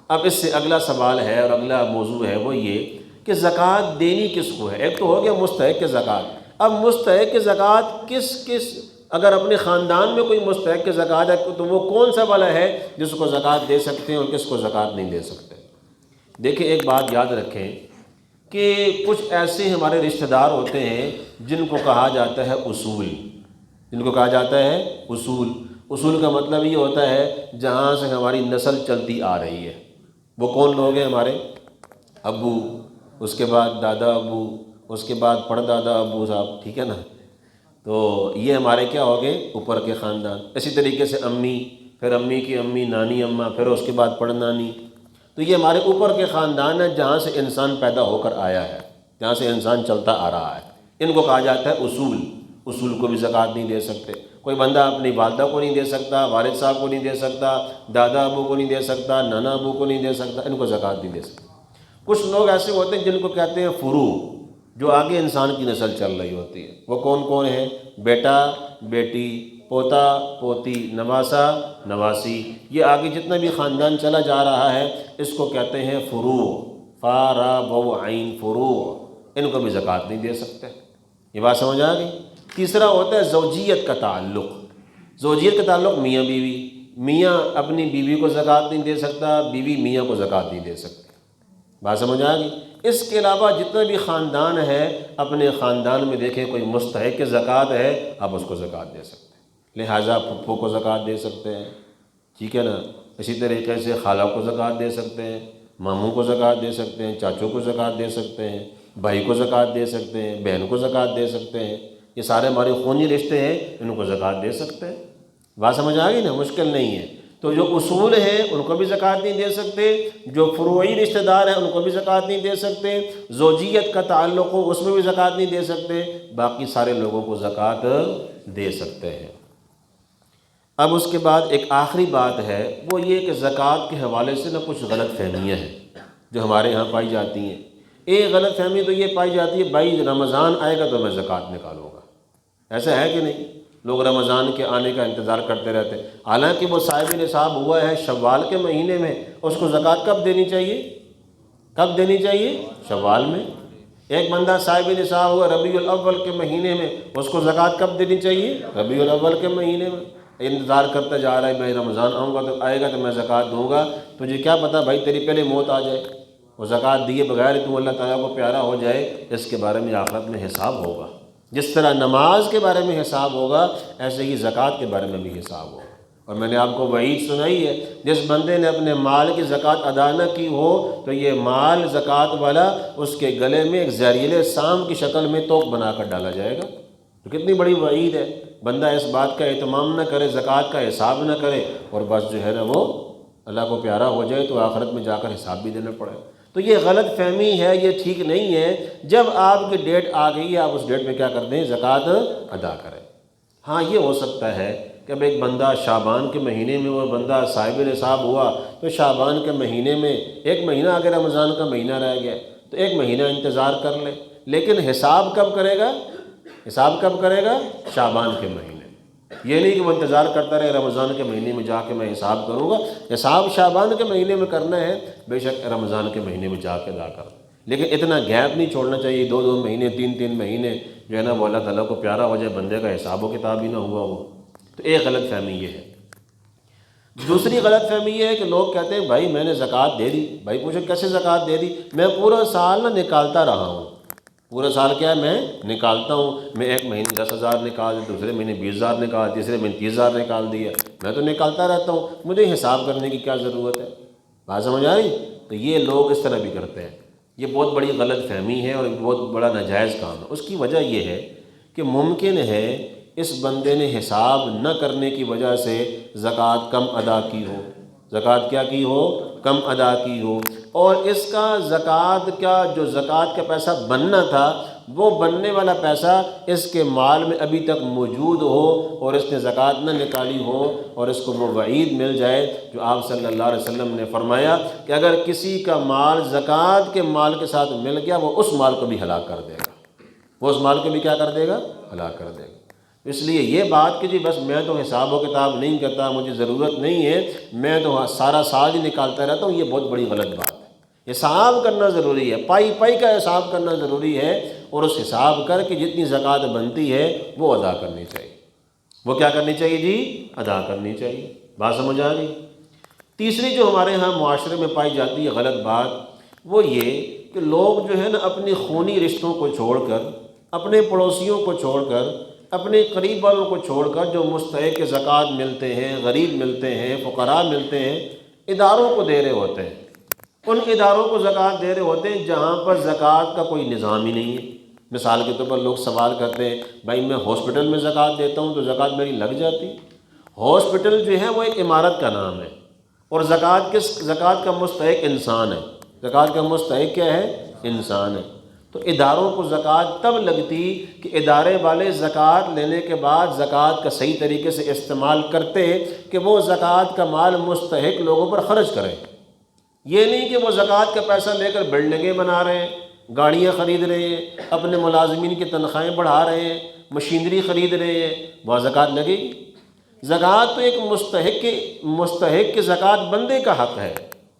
اب اس سے اگلا سوال ہے اور اگلا موضوع ہے وہ یہ کہ زکوٰۃ دینی کس کو ہے؟ ایک تو ہو گیا مستحق زکوٰۃ، اب مستحق زکوٰۃ کس اگر اپنے خاندان میں کوئی مستحق زکوٰۃ ہے تو وہ کون سا والا ہے جس کو زکوٰۃ دے سکتے ہیں اور کس کو زکوٰۃ نہیں دے سکتے؟ دیکھیں ایک بات یاد رکھیں کہ کچھ ایسے ہمارے رشتہ دار ہوتے ہیں جن کو کہا جاتا ہے اصول، جن کو کہا جاتا ہے اصول۔ اصول کا مطلب یہ ہوتا ہے جہاں سے ہماری نسل چلتی آ رہی ہے۔ وہ کون لوگ ہیں؟ ہمارے ابو، اس کے بعد دادا ابو، اس کے بعد پردادا ابو صاحب، ٹھیک ہے نا؟ تو یہ ہمارے کیا ہو گئے؟ اوپر کے خاندان۔ اسی طریقے سے امی، پھر امی کی امی، نانی اماں، پھر اس کے بعد پڑنانی۔ تو یہ ہمارے اوپر کے خاندان ہیں جہاں سے انسان پیدا ہو کر آیا ہے، جہاں سے انسان چلتا آ رہا ہے، ان کو کہا جاتا ہے اصول۔ اصول کو بھی زکوٰۃ نہیں دے سکتے، کوئی بندہ اپنی والدہ کو نہیں دے سکتا، والد صاحب کو نہیں دے سکتا، دادا ابو کو نہیں دے سکتا، نانا ابو کو نہیں دے سکتا، ان کو زکوٰۃ نہیں دے سکتا۔ کچھ لوگ ایسے ہوتے ہیں جن کو کہتے ہیں فروع، جو آگے انسان کی نسل چل رہی ہوتی ہے۔ وہ کون کون ہیں؟ بیٹا، بیٹی، پوتا، پوتی، نواسا، نواسی، یہ آگے جتنا بھی خاندان چلا جا رہا ہے اس کو کہتے ہیں فروع، فا را بو عین، فروع، ان کو بھی زکوٰۃ نہیں دے سکتے۔ یہ بات سمجھ آ گئی؟ تیسرا ہوتا ہے زوجیت کا تعلق۔ زوجیت کا تعلق میاں بیوی، میاں اپنی بیوی کو زکوٰۃ نہیں دے سکتا، بیوی میاں کو زکوٰۃ نہیں دے سکتی۔ بات سمجھ آ گئی؟ اس کے علاوہ جتنا بھی خاندان ہے اپنے خاندان میں دیکھیں کوئی مستحق زکوٰۃ ہے آپ اس کو زکوٰۃ دے سکتے ہیں، لہٰذا پھپھو کو زکوٰۃ دے سکتے ہیں، ٹھیک ہے نا؟ اسی طریقے سے خالہ کو زکوٰۃ دے سکتے ہیں، ماموں کو زکوٰۃ دے سکتے ہیں، چاچوں کو زکوٰۃ دے سکتے ہیں، بھائی کو زکوٰۃ دے سکتے ہیں، بہن کو زکوٰۃ دے سکتے ہیں، یہ سارے ہمارے خونی رشتے ہیں، ان کو زکوٰۃ دے سکتے ہیں۔ بات سمجھ آ گئی نا؟ مشکل نہیں ہے۔ تو جو اصول ہیں ان کو بھی زکوٰۃ نہیں دے سکتے، جو فروعی رشتہ دار ہیں ان کو بھی زکوٰۃ نہیں دے سکتے، زوجیت کا تعلق ہو اس میں بھی زکوٰۃ نہیں دے سکتے، باقی سارے لوگوں کو زکوٰۃ دے سکتے ہیں۔ اب اس کے بعد ایک آخری بات ہے وہ یہ کہ زکوٰۃ کے حوالے سے نہ کچھ غلط فہمیاں ہیں جو ہمارے ہاں پائی جاتی ہیں۔ ایک غلط فہمی تو یہ پائی جاتی ہے بھائی رمضان آئے گا تو میں زکوٰۃ نکالوں گا، ایسا ہے کہ نہیں؟ لوگ رمضان کے آنے کا انتظار کرتے رہتے ہیں، حالانکہ وہ صاحب نصاب ہوا ہے شوال کے مہینے میں، اس کو زکوٰۃ کب دینی چاہیے؟ کب دینی چاہیے؟ شوال میں۔ ایک بندہ صاحب نصاب ہوا ربیع الاول کے مہینے میں، اس کو زکوٰۃ کب دینی چاہیے؟ ربیع الاول کے مہینے میں۔ انتظار کرتا جا رہا ہے میں رمضان آئے گا تو میں زکوٰۃ دوں گا، تجھے کیا پتہ بھائی تیری پہلے موت آ جائے، وہ زکوٰۃ دیے بغیر تو اللہ تعالیٰ کو پیارا ہو جائے، اس کے بارے میں آخرت میں حساب ہوگا۔ جس طرح نماز کے بارے میں حساب ہوگا ایسے ہی زکوٰۃ کے بارے میں بھی حساب ہوگا۔ اور میں نے آپ کو وعید سنائی ہے جس بندے نے اپنے مال کی زکوٰۃ ادا نہ کی ہو تو یہ مال زکوٰۃ والا اس کے گلے میں ایک زہریلے سام کی شکل میں توق بنا کر ڈالا جائے گا۔ تو کتنی بڑی وعید ہے۔ بندہ اس بات کا اہتمام نہ کرے، زکوٰۃ کا حساب نہ کرے، اور بس جو ہے نا وہ اللہ کو پیارا ہو جائے تو آخرت میں جا کر حساب بھی دینا پڑے۔ تو یہ غلط فہمی ہے، یہ ٹھیک نہیں ہے۔ جب آپ کی ڈیٹ آ گئی ہے، آپ اس ڈیٹ میں کیا کر دیں؟ زکوٰۃ ادا کریں۔ ہاں یہ ہو سکتا ہے کہ اب ایک بندہ شعبان کے مہینے میں وہ بندہ صاحب نصاب ہوا تو شعبان کے مہینے میں ایک مہینہ اگر رمضان کا مہینہ رہ گیا تو ایک مہینہ انتظار کر لے، لیکن حساب کب کرے گا؟ حساب کب کرے گا؟ شعبان کے مہینے میں۔ یہ نہیں کہ وہ انتظار کرتا رہے رمضان کے مہینے میں جا کے میں حساب کروں گا، حساب شعبان کے مہینے میں کرنا ہے، بے شک رمضان کے مہینے میں جا کے ادا کر، لیکن اتنا گیپ نہیں چھوڑنا چاہیے، 2 مہینے 3 مہینے جو ہے نا وہ اللہ تعالیٰ کو پیارا ہو جائے، بندے کا حساب و کتاب ہی نہ ہوا ہو۔ تو ایک غلط فہمی یہ ہے۔ دوسری غلط فہمی یہ ہے کہ لوگ کہتے ہیں بھائی میں نے زکوٰۃ دے دی۔ بھائی پوچھو کیسے زکوٰۃ دے دی؟ میں پورا سال نہ نکالتا رہا ہوں، پورا سال کیا ہے میں نکالتا ہوں، میں ایک مہینے 10,000 نکال، دوسرے مہینے 20,000 نکال، تیسرے مہینے 30,000 نکال دیا، میں تو نکالتا رہتا ہوں، مجھے حساب کرنے کی کیا ضرورت ہے؟ بات سمجھ آ رہی؟ تو یہ لوگ اس طرح بھی کرتے ہیں، یہ بہت بڑی غلط فہمی ہے اور ایک بہت بڑا ناجائز کام ہے۔ اس کی وجہ یہ ہے کہ ممکن ہے اس بندے نے حساب نہ کرنے کی وجہ سے زکوٰۃ کم ادا کی ہو، زکوٰۃ کیا کی ہو؟ کم ادا کی ہو، اور اس کا زکوٰۃ کا جو زکوٰۃ کا پیسہ بننا تھا وہ بننے والا پیسہ اس کے مال میں ابھی تک موجود ہو اور اس نے زکوٰۃ نہ نکالی ہو، اور اس کو وہ وعید مل جائے جو آپ صلی اللہ علیہ وسلم نے فرمایا کہ اگر کسی کا مال زکوٰۃ کے مال کے ساتھ مل گیا وہ اس مال کو بھی ہلاک کر دے گا، وہ اس مال کو بھی کیا کر دے گا؟ ہلاک کر دے گا۔ اس لیے یہ بات کہ جی بس میں تو حساب و کتاب نہیں کرتا، مجھے ضرورت نہیں ہے، میں تو سارا سال ہی نکالتا رہتا ہوں، یہ بہت بڑی غلط بات ہے۔ حساب کرنا ضروری ہے، پائی پائی کا حساب کرنا ضروری ہے، اور اس حساب کر کے جتنی زکوٰۃ بنتی ہے وہ ادا کرنی چاہیے۔ وہ کیا کرنی چاہیے جی؟ ادا کرنی چاہیے۔ بات سمجھ آ گئی؟ تیسری جو ہمارے ہاں معاشرے میں پائی جاتی ہے غلط بات، وہ یہ کہ لوگ جو ہے نا اپنی خونی رشتوں کو چھوڑ کر، اپنے پڑوسیوں کو چھوڑ کر، اپنے قریب والوں کو چھوڑ کر جو مستحق زکوٰۃ ملتے ہیں، غریب ملتے ہیں، فقراء ملتے ہیں، اداروں کو دے رہے ہوتے ہیں۔ ان اداروں کو زکوٰۃ دے رہے ہوتے ہیں جہاں پر زکوٰۃ کا کوئی نظام ہی نہیں ہے۔ مثال کے طور پر لوگ سوال کرتے ہیں بھائی میں ہاسپٹل میں زکوٰۃ دیتا ہوں تو زکوٰۃ میری لگ جاتی؟ ہاسپٹل جو ہے وہ ایک عمارت کا نام ہے، اور زکوٰۃ کا مستحق انسان ہے۔ زکوٰۃ کا مستحق کیا ہے؟ انسان ہے۔ تو اداروں کو زکوٰۃ تب لگتی کہ ادارے والے زکوٰۃ لینے کے بعد زکوٰۃ کا صحیح طریقے سے استعمال کرتے کہ وہ زکوٰۃ کا مال مستحق لوگوں پر خرچ کریں۔ یہ نہیں کہ وہ زکوٰۃ کا پیسہ لے کر بلڈنگیں بنا رہے ہیں، گاڑیاں خرید رہے ہیں، اپنے ملازمین کی تنخواہیں بڑھا رہے ہیں، مشینری خرید رہے ہیں، وہاں زکوٰۃ لگے گی؟ زکوٰۃ تو ایک مستحق کی زکوٰۃ بندے کا حق ہے،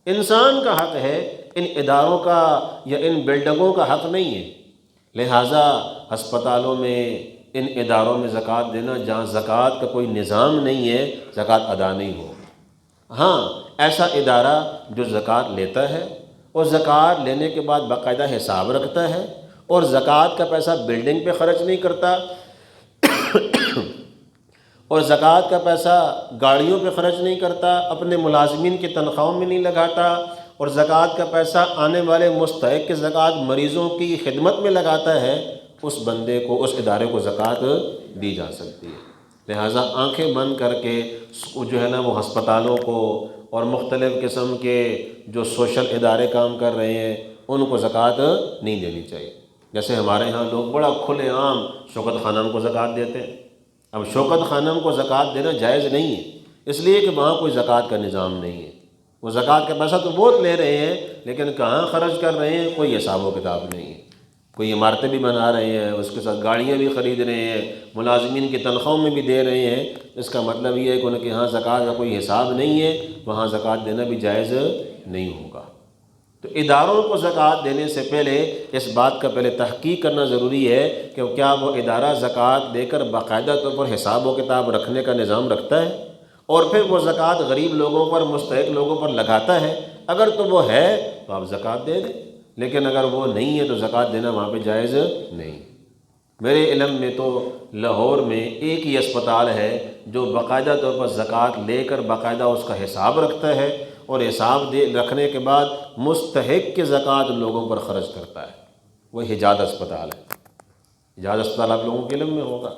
انسان کا حق ہے، ان اداروں کا یا ان بلڈنگوں کا حق نہیں ہے۔ لہٰذا ہسپتالوں میں، ان اداروں میں زکوٰۃ دینا جہاں زکوٰۃ کا کوئی نظام نہیں ہے، زکوٰۃ ادا نہیں ہو۔ ہاں ایسا ادارہ جو زکوٰۃ لیتا ہے اور زکوٰۃ لینے کے بعد باقاعدہ حساب رکھتا ہے اور زکوٰۃ کا پیسہ بلڈنگ پہ خرچ نہیں کرتا اور زکوٰۃ کا پیسہ گاڑیوں پہ خرچ نہیں کرتا، اپنے ملازمین کی تنخواہوں میں نہیں لگاتا، اور زکوٰۃ کا پیسہ آنے والے مستحق کے زکوٰۃ مریضوں کی خدمت میں لگاتا ہے، اس بندے کو، اس ادارے کو زکوٰۃ دی جا سکتی ہے۔ لہٰذا آنکھیں بند کر کے جو ہے نا وہ ہسپتالوں کو اور مختلف قسم کے جو سوشل ادارے کام کر رہے ہیں ان کو زکوٰۃ نہیں دینی چاہیے۔ جیسے ہمارے ہاں لوگ بڑا کھلے عام شوکت خانم کو زکوٰۃ دیتے ہیں۔ اب شوکت خانم کو زکوٰۃ دینا جائز نہیں ہے، اس لیے کہ وہاں کوئی زکوٰۃ کا نظام نہیں ہے۔ وہ زکوٰۃ کا پیسہ تو بہت لے رہے ہیں لیکن کہاں خرچ کر رہے ہیں کوئی حساب و کتاب نہیں ہے۔ کوئی عمارتیں بھی بنا رہے ہیں، اس کے ساتھ گاڑیاں بھی خرید رہے ہیں، ملازمین کی تنخواہوں میں بھی دے رہے ہیں۔ اس کا مطلب یہ ہے کہ ان کے ہاں زکوٰۃ کا کوئی حساب نہیں ہے، وہاں زکوٰۃ دینا بھی جائز نہیں ہوگا۔ تو اداروں کو زکوٰۃ دینے سے پہلے اس بات کا پہلے تحقیق کرنا ضروری ہے کہ کیا وہ ادارہ زکوٰۃ دے کر باقاعدہ طور پر حساب و کتاب رکھنے کا نظام رکھتا ہے، اور پھر وہ زکوٰۃ غریب لوگوں پر، مستحق لوگوں پر لگاتا ہے۔ اگر تو وہ ہے تو آپ زکوٰۃ دے دیں، لیکن اگر وہ نہیں ہے تو زکوٰۃ دینا وہاں پہ جائز نہیں۔ میرے علم میں تو لاہور میں ایک ہی اسپتال ہے جو باقاعدہ طور پر زکوٰۃ لے کر باقاعدہ اس کا حساب رکھتا ہے، اور حساب رکھنے کے بعد مستحق کی زکوٰۃ لوگوں پر خرچ کرتا ہے۔ وہ حجاز اسپتال ہے۔ حجاز اسپتال آپ لوگوں کے علم میں ہوگا۔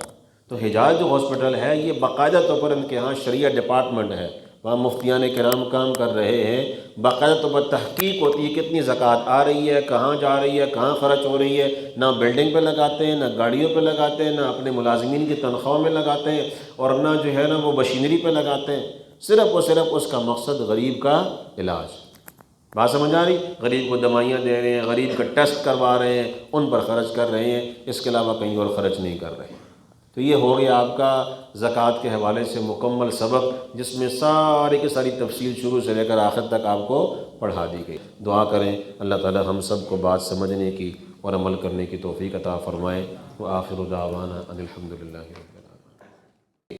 تو حجاز جو ہاسپٹل ہے یہ باقاعدہ طور پر ان کے ہاں شریعہ ڈپارٹمنٹ ہے، وہاں مفتیان کرام کام کر رہے ہیں، باقاعدہ طور پر تحقیق ہوتی ہے کتنی زکوٰۃ آ رہی ہے، کہاں جا رہی ہے، کہاں خرچ ہو رہی ہے، نہ بلڈنگ پہ لگاتے ہیں، نہ گاڑیوں پہ لگاتے ہیں، نہ اپنے ملازمین کی تنخواہوں میں لگاتے ہیں، اور نہ جو ہے نا وہ مشینری پہ لگاتے ہیں، صرف اور صرف اس کا مقصد غریب کا علاج۔ بات سمجھ آ رہی؟ غریب کو دوائیاں دے رہے ہیں، غریب کا ٹیسٹ کروا رہے ہیں، ان پر خرچ کر رہے ہیں، اس کے علاوہ کہیں اور خرچ نہیں کر رہے ہیں۔ تو یہ ہو گیا آپ کا زکوٰۃ کے حوالے سے مکمل سبق، جس میں ساری کی ساری تفصیل شروع سے لے کر آخر تک آپ کو پڑھا دی گئی۔ دعا کریں اللہ تعالی ہم سب کو بات سمجھنے کی اور عمل کرنے کی توفیق عطا فرمائے۔ وآخر دعوانا ان الحمد للہ رب العالمین۔